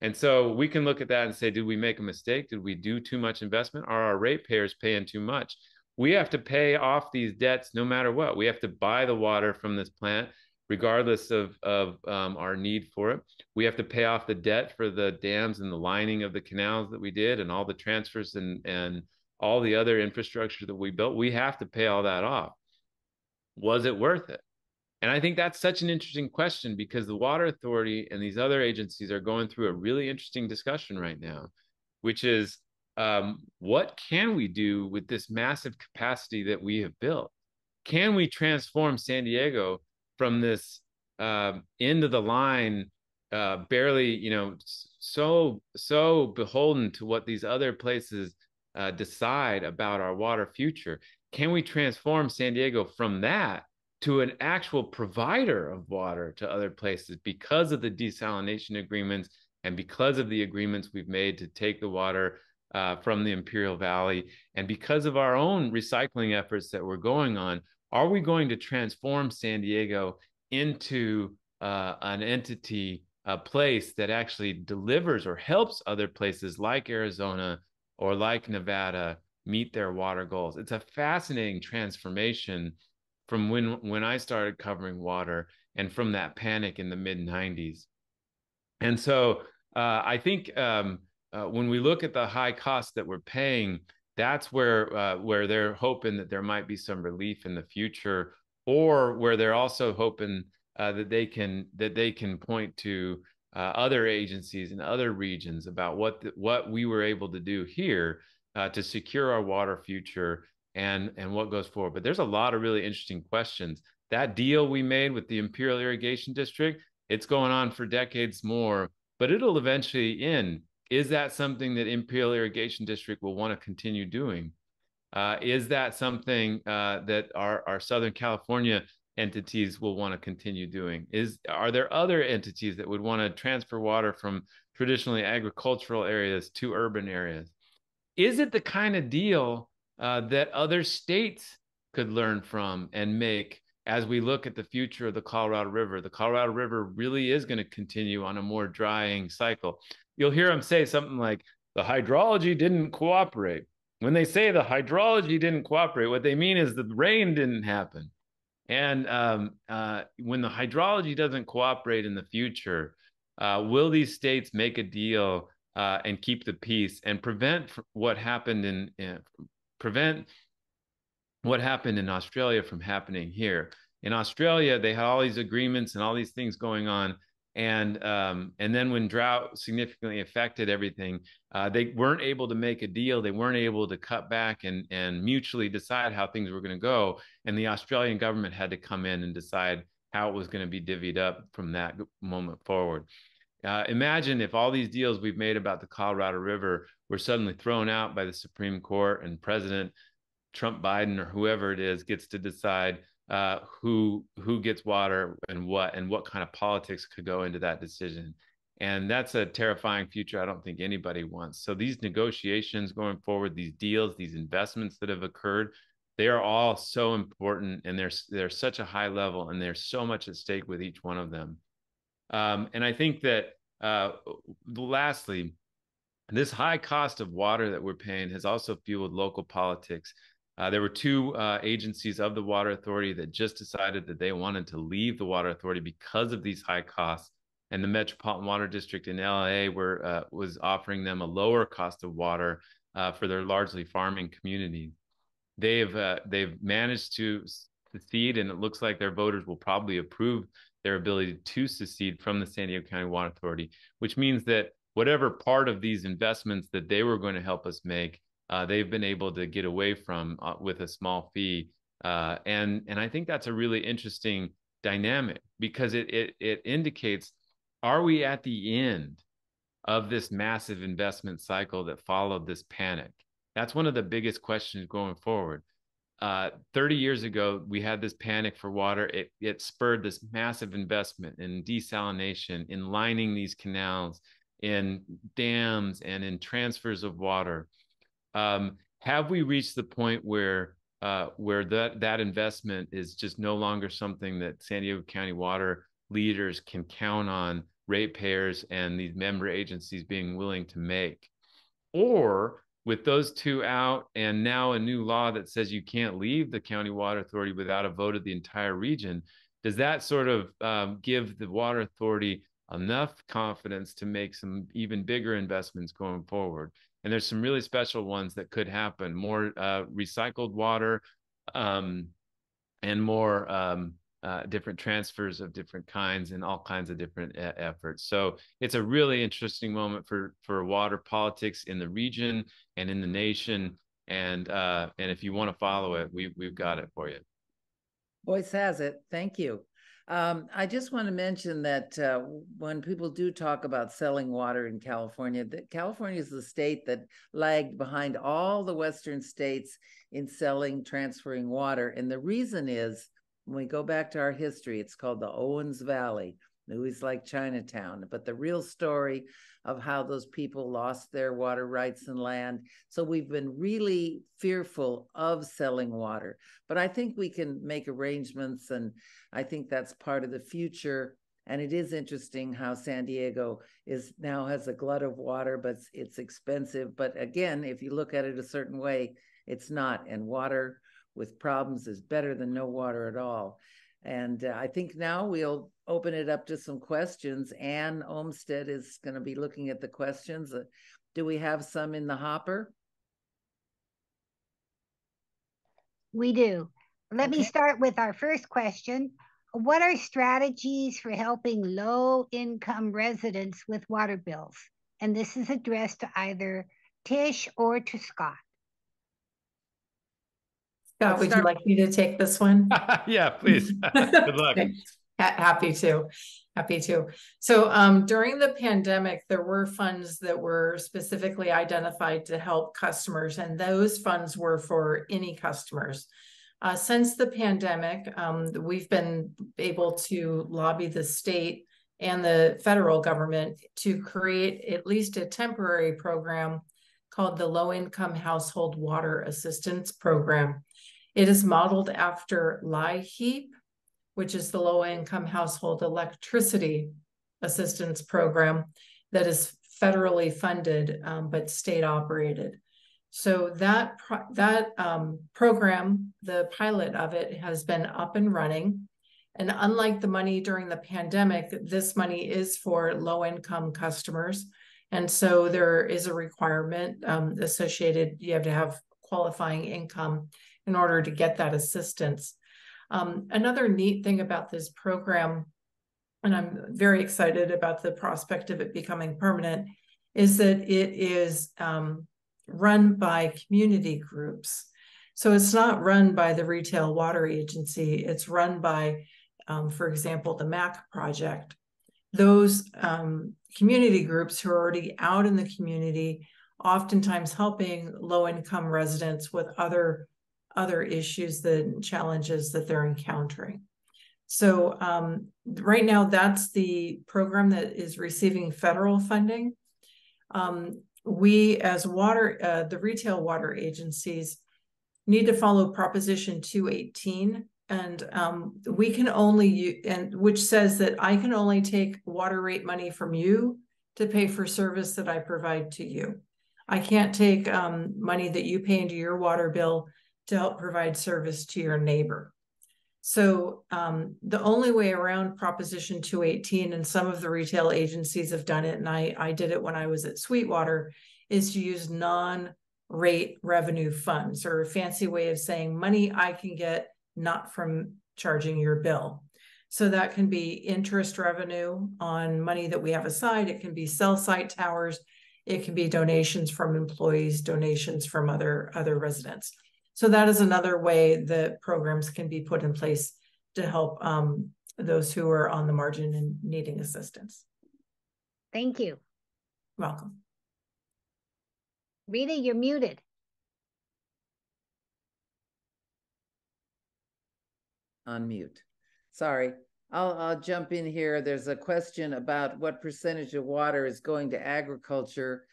And so we can look at that and say, did we make a mistake? Did we do too much investment? Are our ratepayers paying too much? We have to pay off these debts no matter what. We have to buy the water from this plant, regardless of our need for it. We have to pay off the debt for the dams and the lining of the canals that we did, and all the transfers and all the other infrastructure that we built. We have to pay all that off. Was it worth it? And I think that's such an interesting question, because the Water Authority and these other agencies are going through a really interesting discussion right now, which is what can we do with this massive capacity that we have built? Can we transform San Diego from this end of the line, barely, so beholden to what these other places decide about our water future? Can we transform San Diego from that to an actual provider of water to other places because of the desalination agreements and because of the agreements we've made to take the water from the Imperial Valley, and because of our own recycling efforts that we're going on? Are we going to transform San Diego into an entity, a place that actually delivers or helps other places like Arizona or like Nevada meet their water goals? It's a fascinating transformation from when I started covering water and from that panic in the mid-90s. And so I think when we look at the high costs that we're paying, that's where they're hoping that there might be some relief in the future, or where they're also hoping that they can point to other agencies in other regions about what we were able to do here to secure our water future and what goes forward. But there's a lot of really interesting questions. That deal we made with the Imperial Irrigation District, it's going on for decades more, but it'll eventually end. Is that something that Imperial Irrigation District will want to continue doing? Is that something that our Southern California entities will want to continue doing? Are there other entities that would want to transfer water from traditionally agricultural areas to urban areas? Is it the kind of deal that other states could learn from and make as we look at the future of the Colorado River? The Colorado River really is going to continue on a more drying cycle. You'll hear them say something like, the hydrology didn't cooperate. When they say the hydrology didn't cooperate, what they mean is the rain didn't happen. And when the hydrology doesn't cooperate in the future, will these states make a deal and keep the peace and prevent what happened in Australia from happening here? In Australia, they had all these agreements and all these things going on. And then when drought significantly affected everything, they weren't able to make a deal. They weren't able to cut back and mutually decide how things were going to go. And the Australian government had to come in and decide how it was going to be divvied up from that moment forward. Imagine if all these deals we've made about the Colorado River were suddenly thrown out by the Supreme Court, and President Trump, Biden, or whoever it is gets to decide who gets water and what kind of politics could go into that decision. And that's a terrifying future I don't think anybody wants. So these negotiations going forward, these deals, these investments that have occurred, they are all so important, and they're such a high level, and there's so much at stake with each one of them. And I think that lastly, this high cost of water that we're paying has also fueled local politics. There were two agencies of the Water Authority that just decided that they wanted to leave the Water Authority because of these high costs. And the Metropolitan Water District in LA was offering them a lower cost of water for their largely farming community. They've managed to secede, and it looks like their voters will probably approve their ability to secede from the San Diego County Water Authority, which means that whatever part of these investments that they were going to help us make, they've been able to get away from with a small fee. And I think that's a really interesting dynamic, because it indicates, are we at the end of this massive investment cycle that followed this panic? That's one of the biggest questions going forward. 30 years ago, we had this panic for water. It spurred this massive investment in desalination, in lining these canals, in dams, and in transfers of water. Have we reached the point where that investment is just no longer something that San Diego County water leaders can count on ratepayers and these member agencies being willing to make? Or with those two out, and now a new law that says you can't leave the County Water Authority without a vote of the entire region, does that sort of give the Water Authority enough confidence to make some even bigger investments going forward? And there's some really special ones that could happen: more recycled water, and more different transfers of different kinds, and all kinds of different efforts. So it's a really interesting moment for water politics in the region and in the nation. And if you want to follow it, we've got it for you. Voice has it. Thank you. I just want to mention that when people do talk about selling water in California, that California is the state that lagged behind all the Western states in selling, transferring water. And the reason is, when we go back to our history, it's called the Owens Valley. It was like Chinatown, but the real story of how those people lost their water rights and land. So we've been really fearful of selling water, but I think we can make arrangements, and I think that's part of the future. And it is interesting how San Diego now has a glut of water, but it's expensive. But again, if you look at it a certain way, it's not. And water with problems is better than no water at all. And I think now we'll open it up to some questions. Ann Olmsted is going to be looking at the questions. Do we have some in the hopper? We do. Let me start with our first question. What are strategies for helping low-income residents with water bills? And this is addressed to either Tish or to Scott. Scott, would you like me to take this one? Yeah, please. Good luck. Happy to. So during the pandemic, there were funds that were specifically identified to help customers, and those funds were for any customers. Since the pandemic, we've been able to lobby the state and the federal government to create at least a temporary program called the Low Income Household Water Assistance Program. It is modeled after LIHEAP, which is the Low Income Household Electricity Assistance Program that is federally funded, but state operated. So that program, the pilot of it, has been up and running. And unlike the money during the pandemic, this money is for low-income customers. And so there is a requirement associated. You have to have qualifying income in order to get that assistance. Another neat thing about this program, and I'm very excited about the prospect of it becoming permanent, is that it is run by community groups. So it's not run by the Retail Water Agency. It's run by, for example, the MAC project. Those community groups who are already out in the community, oftentimes helping low-income residents with other issues, the challenges that they're encountering. So right now, that's the program that is receiving federal funding. We, as the retail water agencies, need to follow Proposition 218, and we can only, which says that I can only take water rate money from you to pay for service that I provide to you. I can't take money that you pay into your water bill to help provide service to your neighbor. So the only way around Proposition 218, and some of the retail agencies have done it, and I did it when I was at Sweetwater, is to use non-rate revenue funds, or a fancy way of saying money I can get not from charging your bill. So that can be interest revenue on money that we have aside. It can be cell site towers. It can be donations from employees, donations from other residents. So that is another way that programs can be put in place to help those who are on the margin and needing assistance. Thank you. Welcome. Rita, you're muted. Unmute. Sorry. I'll jump in here. There's a question about what percentage of water is going to agriculture.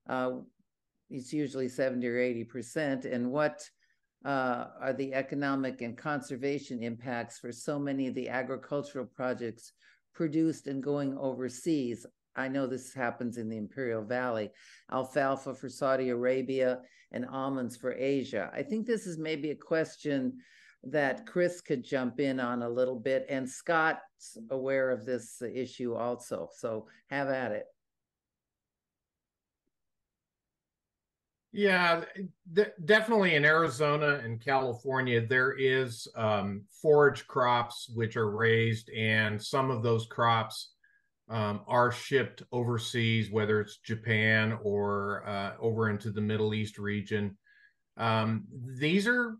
It's usually 70 or 80%. And what are the economic and conservation impacts for so many of the agricultural projects produced and going overseas? I know this happens in the Imperial Valley. Alfalfa for Saudi Arabia and almonds for Asia. I think this is maybe a question that Chris could jump in on a little bit, and Scott's aware of this issue also. So have at it. Yeah, definitely in Arizona and California, there is forage crops which are raised, and some of those crops are shipped overseas, whether it's Japan or over into the Middle East region. These are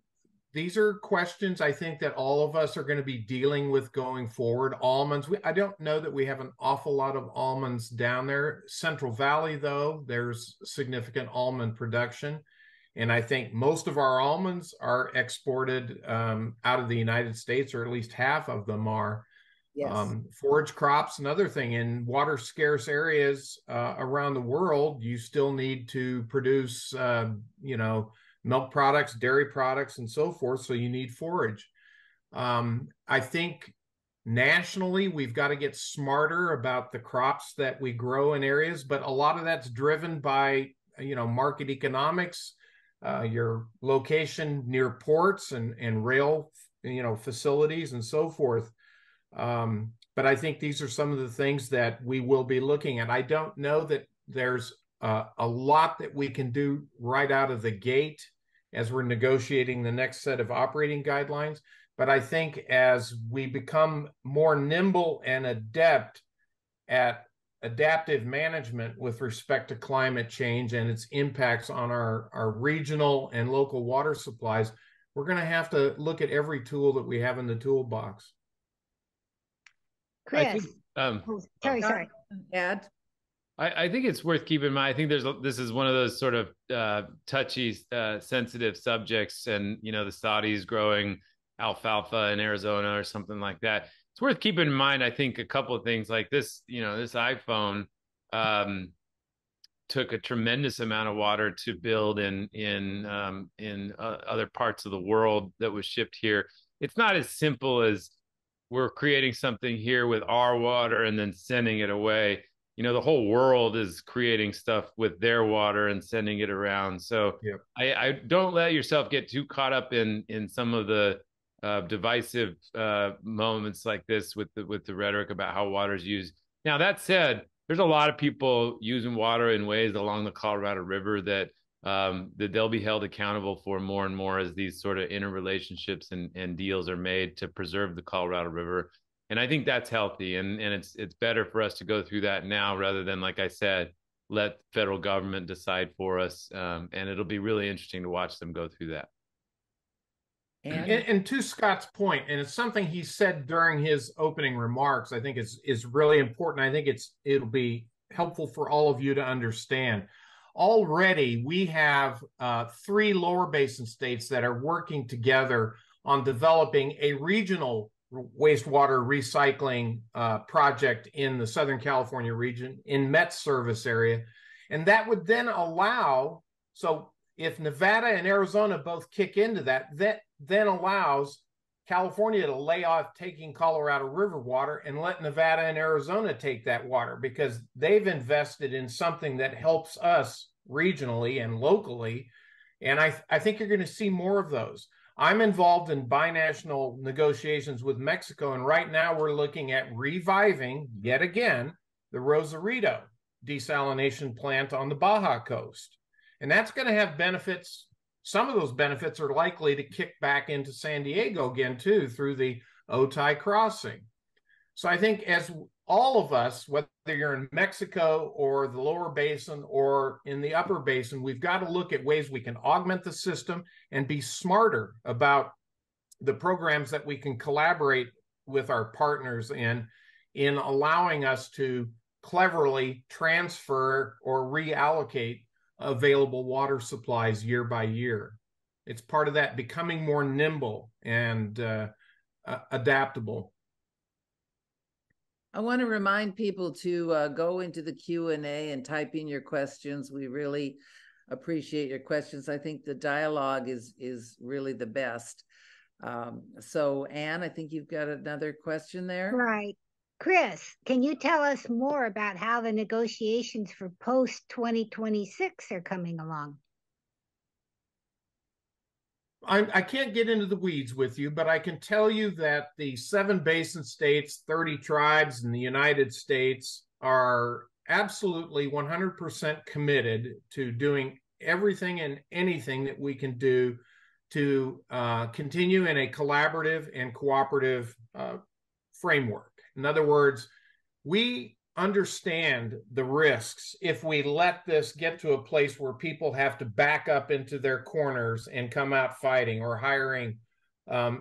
these are questions I think that all of us are going to be dealing with going forward. Almonds, I don't know that we have an awful lot of almonds down there. Central Valley, though, there's significant almond production. And I think most of our almonds are exported out of the United States, or at least half of them are. Yes. Forage crops, another thing. In water scarce areas around the world, you still need to produce, milk products, dairy products, and so forth. So you need forage. I think nationally, we've got to get smarter about the crops that we grow in areas, but a lot of that's driven by, market economics, your location near ports and rail, facilities and so forth. But I think these are some of the things that we will be looking at. I don't know that there's a lot that we can do right out of the gate as we're negotiating the next set of operating guidelines. But I think as we become more nimble and adept at adaptive management with respect to climate change and its impacts on our regional and local water supplies, we're going to have to look at every tool that we have in the toolbox. Chris. I think, sorry. Ed? I think it's worth keeping in mind. I think this is one of those sort of touchy, sensitive subjects, and the Saudis growing alfalfa in Arizona or something like that. It's worth keeping in mind. I think a couple of things like this. This iPhone took a tremendous amount of water to build in other parts of the world that was shipped here. It's not as simple as we're creating something here with our water and then sending it away. The whole world is creating stuff with their water and sending it around. So yep. I don't let yourself get too caught up in some of the divisive moments like this with the rhetoric about how water is used. Now, that said, there's a lot of people using water in ways along the Colorado River that they'll be held accountable for more and more as these sort of interrelationships and deals are made to preserve the Colorado River. And I think that's healthy, and it's better for us to go through that now rather than, like I said, let federal government decide for us. And it'll be really interesting to watch them go through that. And to Scott's point, and it's something he said during his opening remarks, I think is really important. I think it'll be helpful for all of you to understand. Already, we have 3 lower basin states that are working together on developing a regional wastewater recycling project in the Southern California region in Met's service area. And that would then allow, so if Nevada and Arizona both kick into that then allows California to lay off taking Colorado River water and let Nevada and Arizona take that water, because they've invested in something that helps us regionally and locally. And I think you're going to see more of those. I'm involved in binational negotiations with Mexico, and right now we're looking at reviving, yet again, the Rosarito desalination plant on the Baja coast. And that's going to have benefits. Some of those benefits are likely to kick back into San Diego again, too, through the Otay crossing. So I think as all of us, whether you're in Mexico or the lower basin or in the upper basin, we've got to look at ways we can augment the system and be smarter about the programs that we can collaborate with our partners in allowing us to cleverly transfer or reallocate available water supplies year by year. It's part of that becoming more nimble and adaptable. I want to remind people to go into the Q&A and type in your questions. We really appreciate your questions. I think the dialogue is really the best. So Anne, I think you've got another question there. Right. Chris, can you tell us more about how the negotiations for post-2026 are coming along? I can't get into the weeds with you, but I can tell you that the 7 basin states, 30 tribes in the United States are absolutely 100% committed to doing everything and anything that we can do to continue in a collaborative and cooperative framework. In other words, we understand the risks if we let this get to a place where people have to back up into their corners and come out fighting or hiring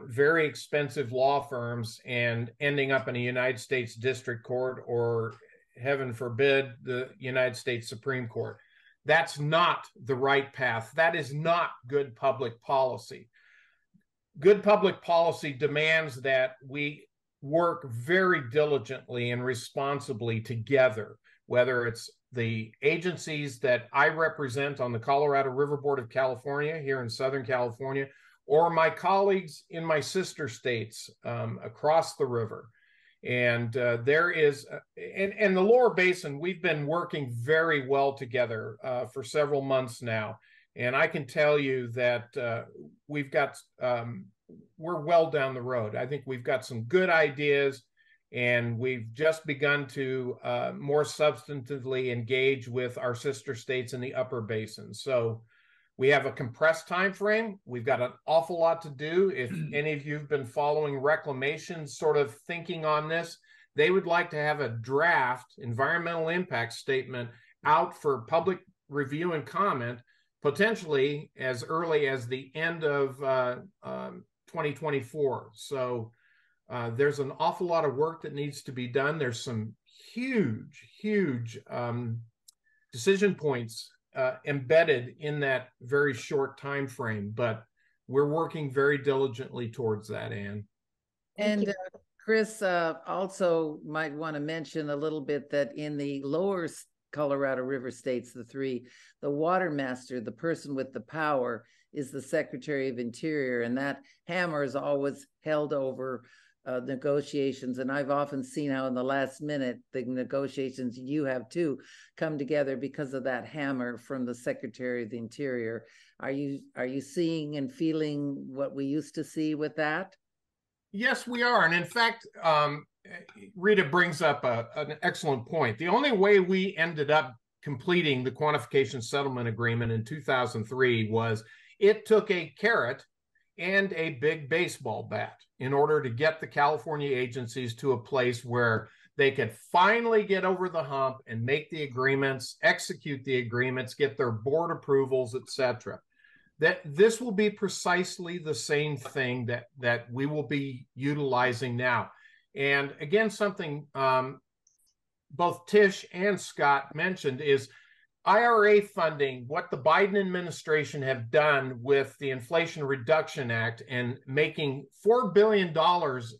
very expensive law firms and ending up in a United States District Court or, heaven forbid, the United States Supreme Court. That's not the right path. That is not good public policy. Good public policy demands that we work very diligently and responsibly together, whether it's the agencies that I represent on the Colorado River Board of California here in Southern California, or my colleagues in my sister states across the river. And there is, and the lower basin, we've been working very well together for several months now. And I can tell you that we've got, we're well down the road. I think we've got some good ideas, and we've just begun to more substantively engage with our sister states in the upper basin. So we have a compressed time frame. We've got an awful lot to do. If any of you have been following Reclamation sort of thinking on this, they would like to have a draft environmental impact statement out for public review and comment, potentially as early as the end of 2024. So there's an awful lot of work that needs to be done. There's some huge decision points embedded in that very short time frame, but we're working very diligently towards that, Ann. And Chris also might want to mention a little bit that in the lower Colorado River states, the three, the water master, the person with the power, is the Secretary of Interior, and that hammer is always held over negotiations. And I've often seen how in the last minute, the negotiations, you have too, come together because of that hammer from the Secretary of the Interior. Are you seeing and feeling what we used to see with that? Yes, we are. And in fact, Rita brings up an excellent point. The only way we ended up completing the quantification settlement agreement in 2003 was it took a carrot and a big baseball bat in order to get the California agencies to a place where they could finally get over the hump and make the agreements, execute the agreements, get their board approvals, etc. That this will be precisely the same thing that we will be utilizing now. And again, something both Tish and Scott mentioned is IRA funding. What the Biden administration have done with the Inflation Reduction Act and making $4 billion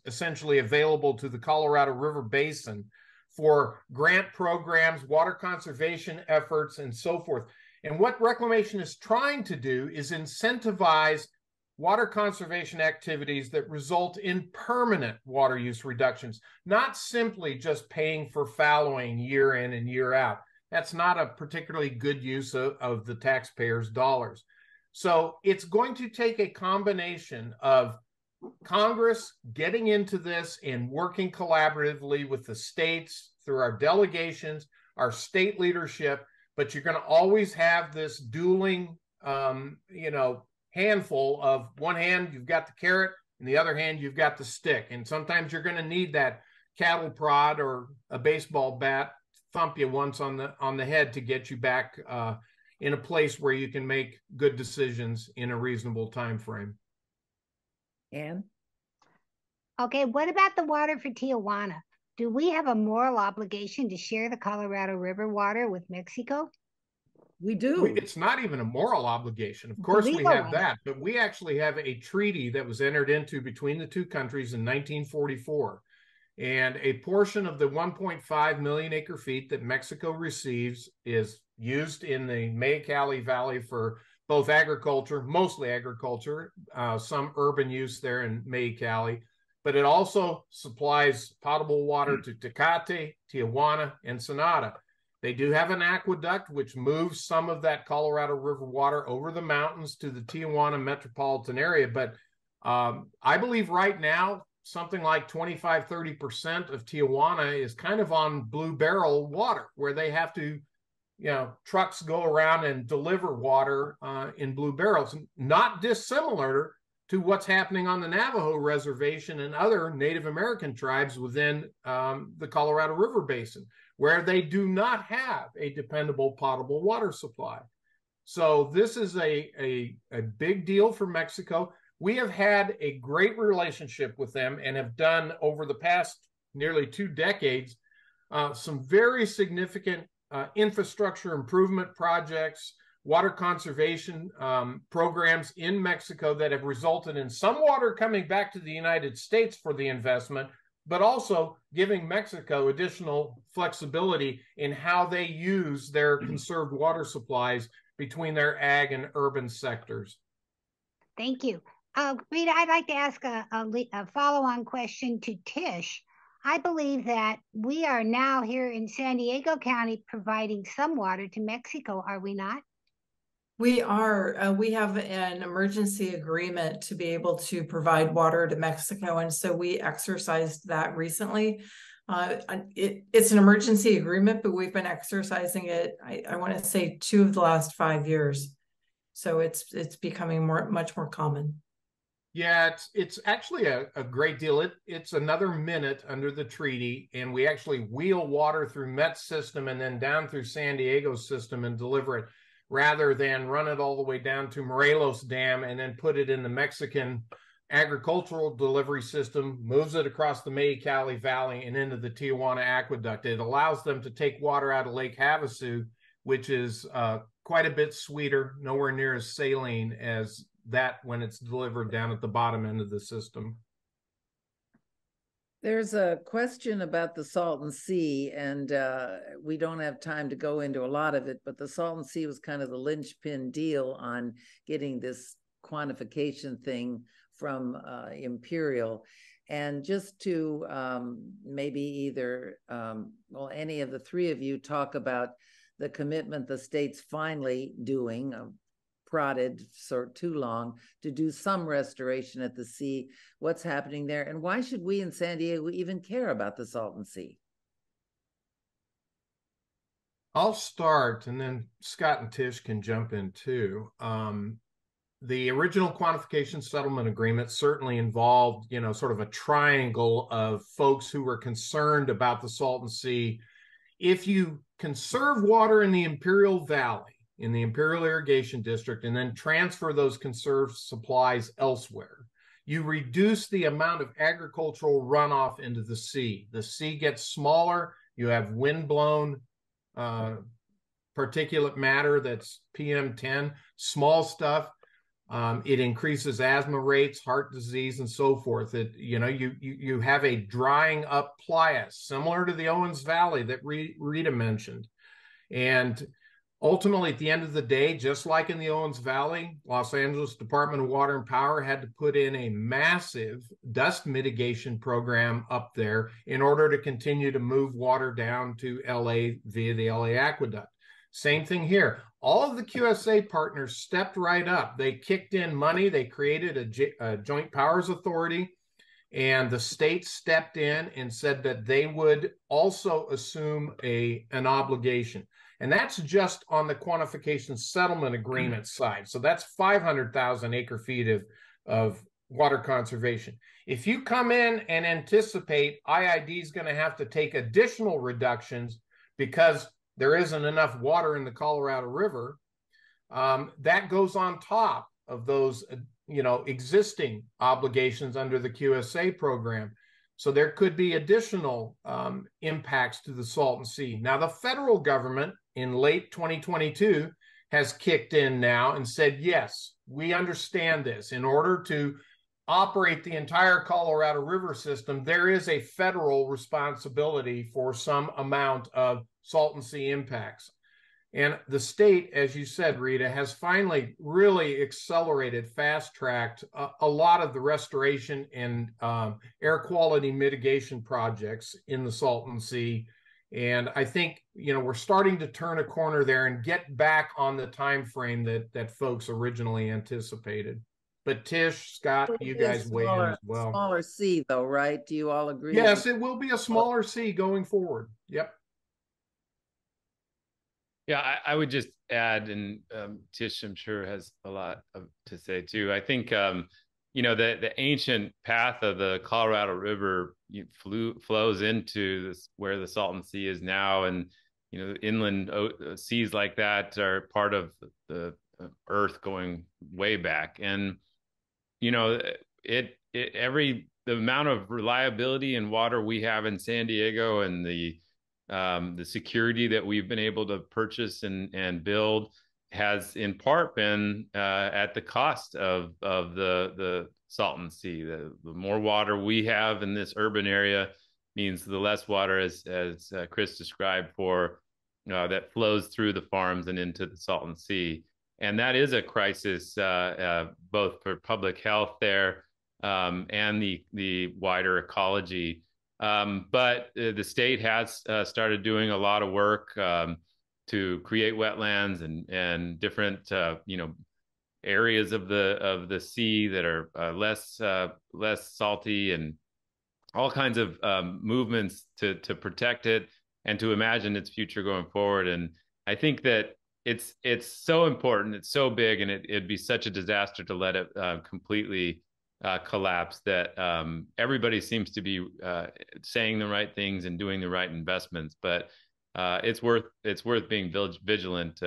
essentially available to the Colorado River Basin for grant programs, water conservation efforts, and so forth. And what Reclamation is trying to do is incentivize water conservation activities that result in permanent water use reductions, not simply just paying for fallowing year in and year out. That's not a particularly good use of the taxpayers' dollars. So it's going to take a combination of Congress getting into this and working collaboratively with the states through our delegations, our state leadership, but you're going to always have this dueling, handful of one hand, you've got the carrot, and the other hand, you've got the stick. And sometimes you're going to need that cattle prod or a baseball bat thump you once on the head to get you back in a place where you can make good decisions in a reasonable time frame. Ann? Okay, what about the water for Tijuana? Do we have a moral obligation to share the Colorado River water with Mexico? We do. It's not even a moral obligation. Of course we have that, but we actually have a treaty that was entered into between the two countries in 1944. And a portion of the 1.5 million acre feet that Mexico receives is used in the Mexicali Valley for both agriculture, mostly agriculture, some urban use there in Mexicali, but it also supplies potable water to Tecate, Tijuana, and Ensenada. They do have an aqueduct which moves some of that Colorado River water over the mountains to the Tijuana metropolitan area. But I believe right now, something like 25-30% of Tijuana is kind of on blue barrel water, where they have to, trucks go around and deliver water in blue barrels, not dissimilar to what's happening on the Navajo reservation and other Native American tribes within the Colorado River Basin, where they do not have a dependable potable water supply. So this is a big deal for Mexico. We have had a great relationship with them and have done over the past nearly 2 decades some very significant infrastructure improvement projects, water conservation programs in Mexico that have resulted in some water coming back to the United States for the investment, but also giving Mexico additional flexibility in how they use their conserved water supplies between their ag and urban sectors. Thank you. Rita, I'd like to ask a follow-on question to Tish. I believe that we are now here in San Diego County providing some water to Mexico, are we not? We are. We have an emergency agreement to be able to provide water to Mexico, and so we exercised that recently. It's an emergency agreement, but we've been exercising it, I want to say 2 of the last 5 years. So it's becoming much more common. Yeah, it's actually a great deal. It's another minute under the treaty, and we actually wheel water through Met's system and then down through San Diego's system and deliver it, rather than run it all the way down to Morelos Dam and then put it in the Mexican agricultural delivery system, moves it across the Mexicali Valley and into the Tijuana Aqueduct. It allows them to take water out of Lake Havasu, which is quite a bit sweeter, nowhere near as saline as that when it's delivered down at the bottom end of the system. There's a question about the Salton Sea, and we don't have time to go into a lot of it, but the Salton Sea was kind of the linchpin deal on getting this quantification thing from Imperial. And just to maybe either, well, any of the 3 of you talk about the commitment the state's finally doing, prodded for too long, to do some restoration at the sea. What's happening there, and why should we in San Diego even care about the Salton Sea? I'll start, and then Scott and Tish can jump in too. The original quantification settlement agreement certainly involved, sort of a triangle of folks who were concerned about the Salton Sea. If you conserve water in the Imperial Valley, in the Imperial Irrigation District, and then transfer those conserved supplies elsewhere, you reduce the amount of agricultural runoff into the sea. The sea gets smaller. You have wind-blown particulate matter that's PM10, small stuff. It increases asthma rates, heart disease, and so forth. You have a drying up playa, similar to the Owens Valley that Rita mentioned. And ultimately, at the end of the day, just like in the Owens Valley, Los Angeles Department of Water and Power had to put in a massive dust mitigation program up there in order to continue to move water down to LA via the LA Aqueduct. Same thing here. All of the QSA partners stepped right up. They kicked in money. They created a joint powers authority, and the state stepped in and said that they would also assume an obligation. And that's just on the quantification settlement agreement side. So that's 500,000 acre feet of water conservation. If you come in and anticipate IID is going to have to take additional reductions because there isn't enough water in the Colorado River, that goes on top of those, existing obligations under the QSA program. So there could be additional impacts to the Salton Sea. Now, the federal government in late 2022 has kicked in now and said, yes, we understand this. In order to operate the entire Colorado River system, there is a federal responsibility for some amount of Salton Sea impacts. And the state, as you said, Rita, has finally really accelerated, fast-tracked a lot of the restoration and air quality mitigation projects in the Salton Sea. And I think, we're starting to turn a corner there and get back on the time frame that folks originally anticipated. But Tish, Scott, you guys weigh in as well. Smaller sea, though, right? Do you all agree? Yes, it will be a smaller sea going forward. Yep. Yeah, I would just add, and Tish, I'm sure, has a lot to say too. I think, the ancient path of the Colorado River flows into where the Salton Sea is now, and inland seas like that are part of the Earth going way back, and the amount of reliability and water we have in San Diego, and the security that we've been able to purchase and build has in part been at the cost of the Salton Sea. The more water we have in this urban area means the less water, as Chris described, for that flows through the farms and into the Salton Sea. And that is a crisis both for public health there and the wider ecology. But the state has started doing a lot of work to create wetlands and different areas of the sea that are less salty, and all kinds of movements to protect it and to imagine its future going forward. And I think that it's so important, it's so big, and it'd be such a disaster to let it completely collapse, that everybody seems to be saying the right things and doing the right investments, but it's worth being vigilant,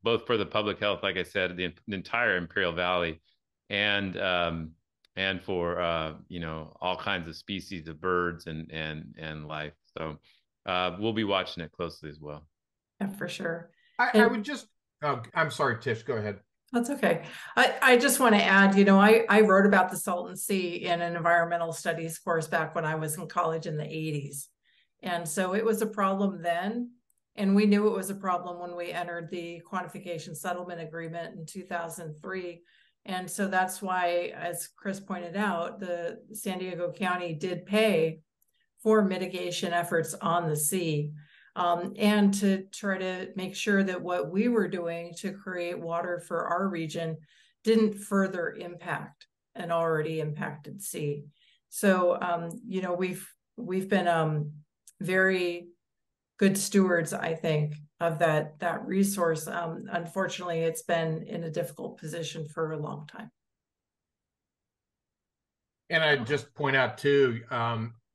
both for the public health, like I said, the entire Imperial Valley, and for all kinds of species of birds and life. So we'll be watching it closely as well. Yeah, for sure. I would just, I'm sorry, Tish, go ahead. That's okay. I just want to add, I wrote about the Salton Sea in an environmental studies course back when I was in college in the 80s. And so it was a problem then. And we knew it was a problem when we entered the quantification settlement agreement in 2003. And so that's why, as Chris pointed out, the San Diego County did pay for mitigation efforts on the sea. And to try to make sure that what we were doing to create water for our region didn't further impact an already impacted sea. So, we've been very good stewards, I think, of that resource. Unfortunately, it's been in a difficult position for a long time. And I'd just point out too,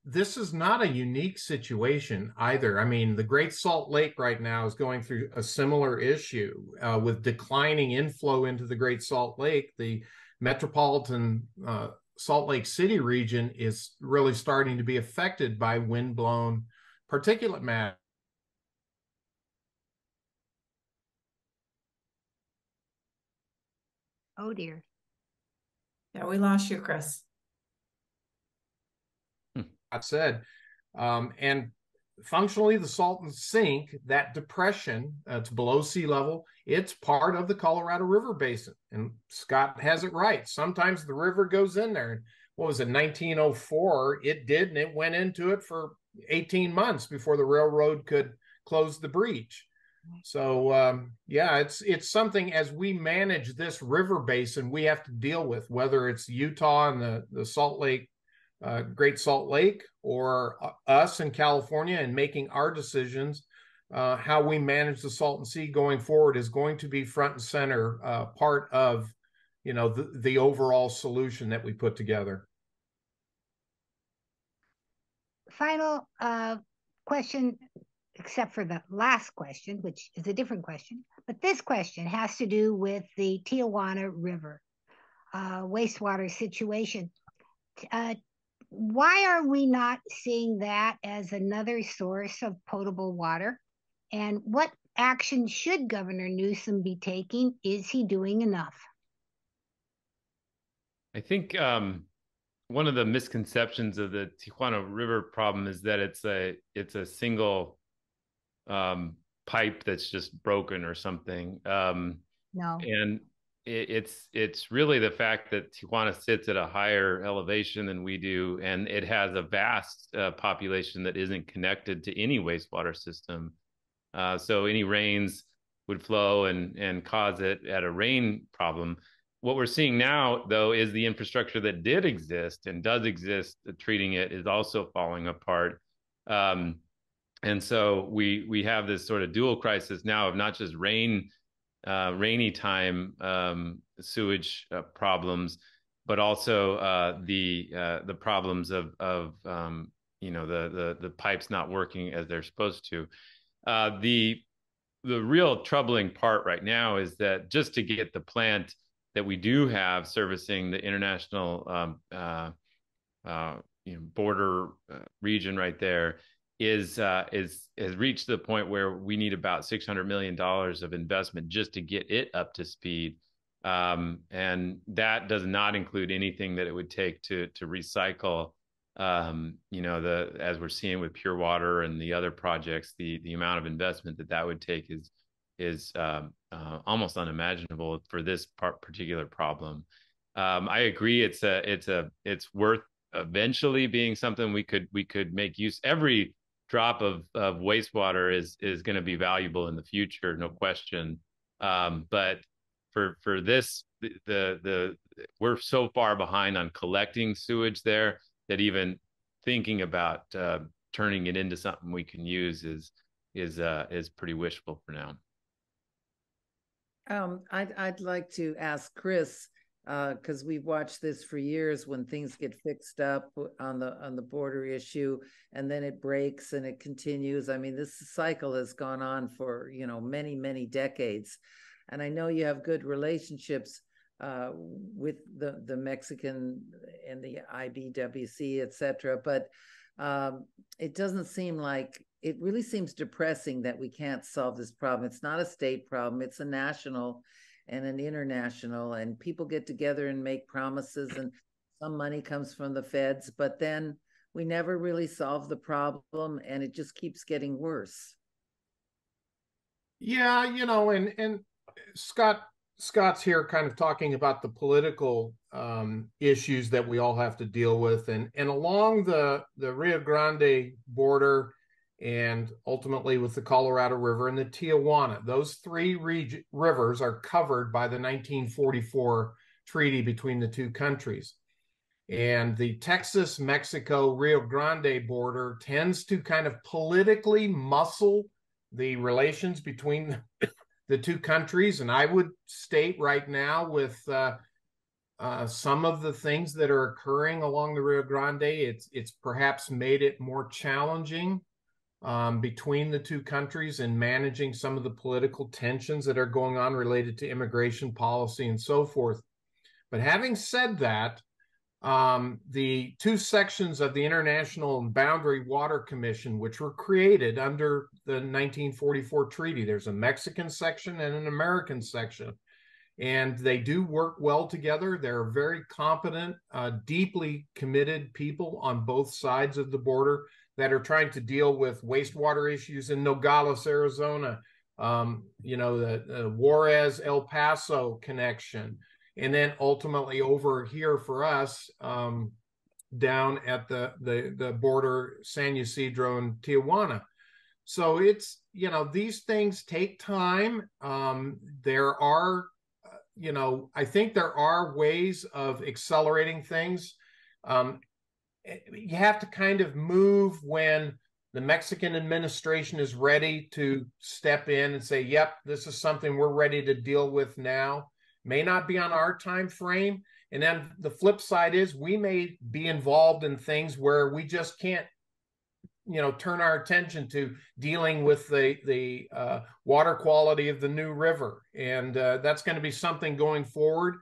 this is not a unique situation either. I mean, the Great Salt Lake right now is going through a similar issue with declining inflow into the Great Salt Lake. The metropolitan Salt Lake City region is really starting to be affected by wind-blown particulate matter. Oh dear. Yeah, we lost you, Chris. I said, and functionally the Salton Sink, that depression, it's below sea level, it's part of the Colorado River Basin. And Scott has it right. Sometimes the river goes in there. What was it, 1904? It did, and it went into it for 18 months before the railroad could close the breach. So yeah, it's something, as we manage this river basin, we have to deal with, whether it's Utah and the Salt Lake, Great Salt Lake, or us in California, and making our decisions. How we manage the Salton Sea going forward is going to be front and center part of the overall solution that we put together. Final question, except for the last question, which is a different question. But this question has to do with the Tijuana River wastewater situation. Why are we not seeing that as another source of potable water? And what action should Governor Newsom be taking? Is he doing enough? I think one of the misconceptions of the Tijuana River problem is that it's a single pipe that's just broken or something. No. And it's really the fact that Tijuana sits at a higher elevation than we do, and it has a vast population that isn't connected to any wastewater system. So any rains would flow and cause it at a rain problem. What we're seeing now, though, is the infrastructure that did exist and does exist treating it is also falling apart. And so we have this sort of dual crisis now of not just rainy time sewage problems, but also the problems of the pipes not working as they're supposed to. The real troubling part right now is that just to get the plant that we do have servicing the international border region right there has reached the point where we need about $600 million of investment just to get it up to speed. And that does not include anything that it would take to recycle. As we're seeing with Pure Water and the other projects, the amount of investment that would take is almost unimaginable for this particular problem. I agree. It's worth eventually being something we could make use. Every drop of wastewater is going to be valuable in the future, no question. But for this, we're so far behind on collecting sewage there that even thinking about turning it into something we can use is pretty wishful for now. I'd like to ask Chris, because we've watched this for years when things get fixed up on the border issue, and then it breaks and it continues. I mean, this cycle has gone on for many decades, and I know you have good relationships with the Mexican and the IBWC, etc. But it doesn't seem like, it really seems depressing that we can't solve this problem. It's not a state problem, it's a national and an international, and people get together and make promises, and some money comes from the feds, but then we never really solve the problem, and it just keeps getting worse. Yeah, and Scott's here kind of talking about the political issues that we all have to deal with, and along the Rio Grande border, and ultimately with the Colorado River and the Tijuana. Those three rivers are covered by the 1944 treaty between the two countries. And the Texas-Mexico-Rio Grande border tends to kind of politically muscle the relations between the two countries. And I would state right now, with some of the things that are occurring along the Rio Grande, it's perhaps made it more challenging between the two countries in managing some of the political tensions that are going on related to immigration policy and so forth. But having said that, the two sections of the International and Boundary Water Commission, which were created under the 1944 treaty, there's a Mexican section and an American section, and they do work well together. They're very competent, deeply committed people on both sides of the border that are trying to deal with wastewater issues in Nogales, Arizona, the Juarez, El Paso connection, and then ultimately over here for us, down at the border, San Ysidro and Tijuana. So it's, these things take time. There are, I think there are ways of accelerating things. You have to kind of move when the Mexican administration is ready to step in and say, yep, this is something we're ready to deal with now. May not be on our time frame. And then the flip side is we may be involved in things where we just can't, turn our attention to dealing with the water quality of the new river. And that's going to be something going forward.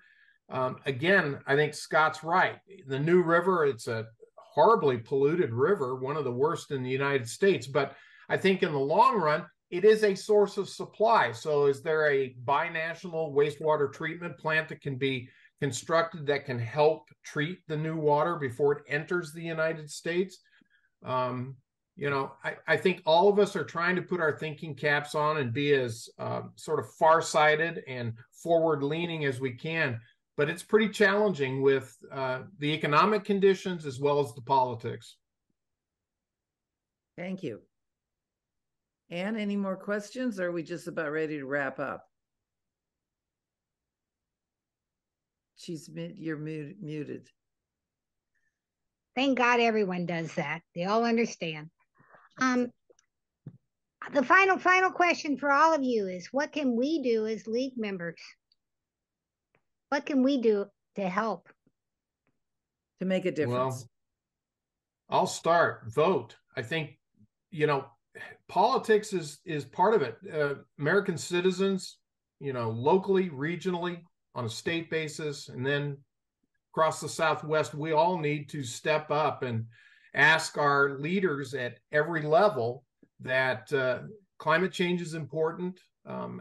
Again, I think Scott's right. The new river, it's a horribly polluted river, one of the worst in the United States. But I think in the long run, it is a source of supply. So is there a binational wastewater treatment plant that can be constructed that can help treat the new water before it enters the United States? I think all of us are trying to put our thinking caps on and be as sort of farsighted and forward-leaning as we can. But it's pretty challenging with the economic conditions as well as the politics. Thank you. Anne, any more questions, or are we just about ready to wrap up? You're muted. Thank God everyone does that. They all understand. The final question for all of you is, what can we do as league members? What can we do to help to make a difference? Well, I'll start. Vote. I think, politics is part of it. American citizens, locally, regionally, on a state basis, and then across the Southwest, we all need to step up and ask our leaders at every level that climate change is important.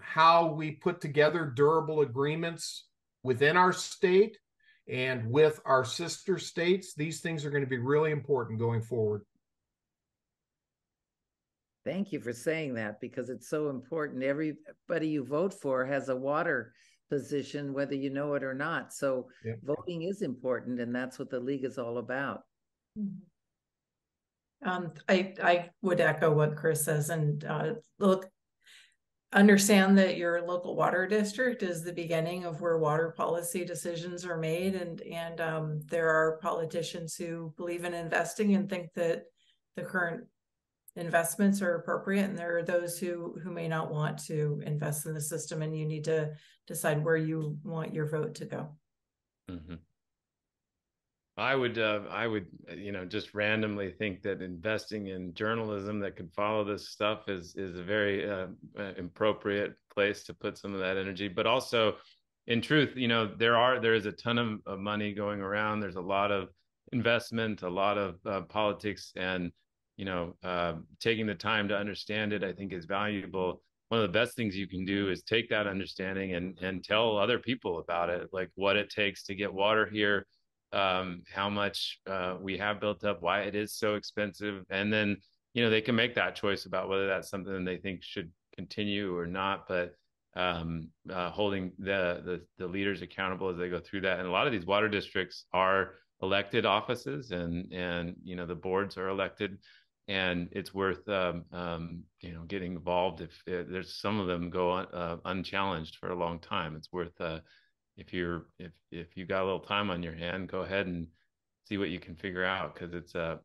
How we put together durable agreements within our state and with our sister states, these things are going to be really important going forward. Thank you for saying that, because it's so important. Everybody you vote for has a water position, whether you know it or not. So yeah, voting is important, and that's what the League is all about. I would echo what Chris says, and look, understand that your local water district is the beginning of where water policy decisions are made, and there are politicians who believe in investing and think that the current investments are appropriate, and there are those who may not want to invest in the system, and you need to decide where you want your vote to go. Mm-hmm. I would just randomly think that investing in journalism that could follow this stuff is a very appropriate place to put some of that energy. But also, in truth, there is a ton of money going around. There's a lot of investment, a lot of politics, and taking the time to understand it, I think, is valuable. One of the best things you can do is take that understanding and tell other people about it, like what it takes to get water here, how much we have built up, why it is so expensive, and then they can make that choice about whether that's something they think should continue or not. But holding the leaders accountable as they go through that, and a lot of these water districts are elected offices, and the boards are elected, and it's worth getting involved if there's some of them go unchallenged for a long time. It's worth if you got a little time on your hand, go ahead and see what you can figure out, because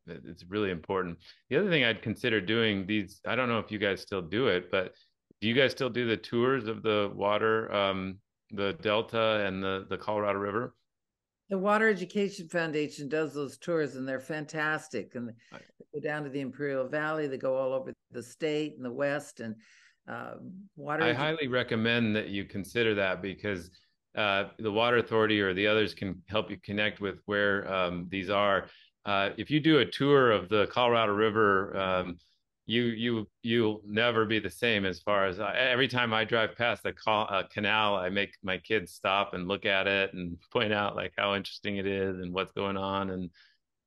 it's really important. The other thing I'd consider doing, I don't know if you guys still do it, but do you guys still do the tours of the water, the Delta and the Colorado River? The Water Education Foundation does those tours, and they're fantastic. And they go down to the Imperial Valley. They go all over the state and the West. And I highly recommend that you consider that, because the Water Authority or the others can help you connect with where these are. If you do a tour of the Colorado River, you'll never be the same. As far as every time I drive past a canal, I make my kids stop and look at it and point out like how interesting it is and what's going on, and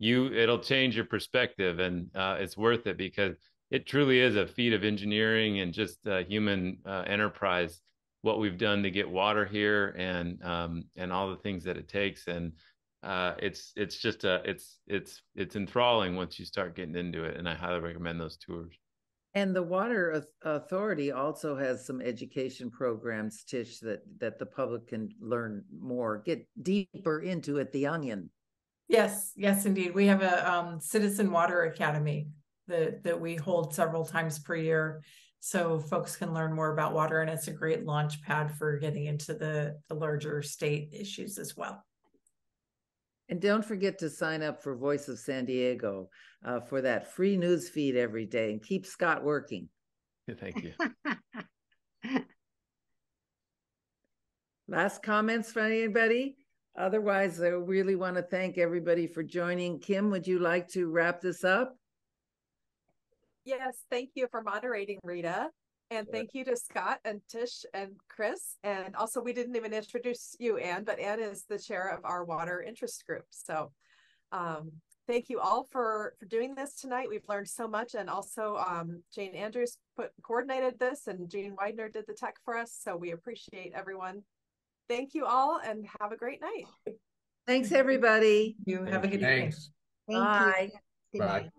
it'll change your perspective, and it's worth it, because it truly is a feat of engineering and just human enterprise, what we've done to get water here, and all the things that it takes. And it's enthralling once you start getting into it, and I highly recommend those tours. And the Water Authority also has some education programs, Tish, that the public can learn more, get deeper into it, the onion. Yes, indeed. We have a Citizen Water Academy that we hold several times per year, so folks can learn more about water, and it's a great launch pad for getting into the larger state issues as well. And don't forget to sign up for Voice of San Diego for that free news feed every day, and keep Scott working. Thank you. Last comments from anybody? Otherwise, I really want to thank everybody for joining. Kim, would you like to wrap this up? Yes, thank you for moderating, Rita. And thank you to Scott and Tish and Chris. And also, we didn't even introduce you, Ann, but Ann is the chair of our water interest group. So thank you all for doing this tonight. We've learned so much. And also Jane Andrews coordinated this, and Jean Widener did the tech for us. So we appreciate everyone. Thank you all, and have a great night. Thanks, everybody. You have a good evening. Thank you. Bye.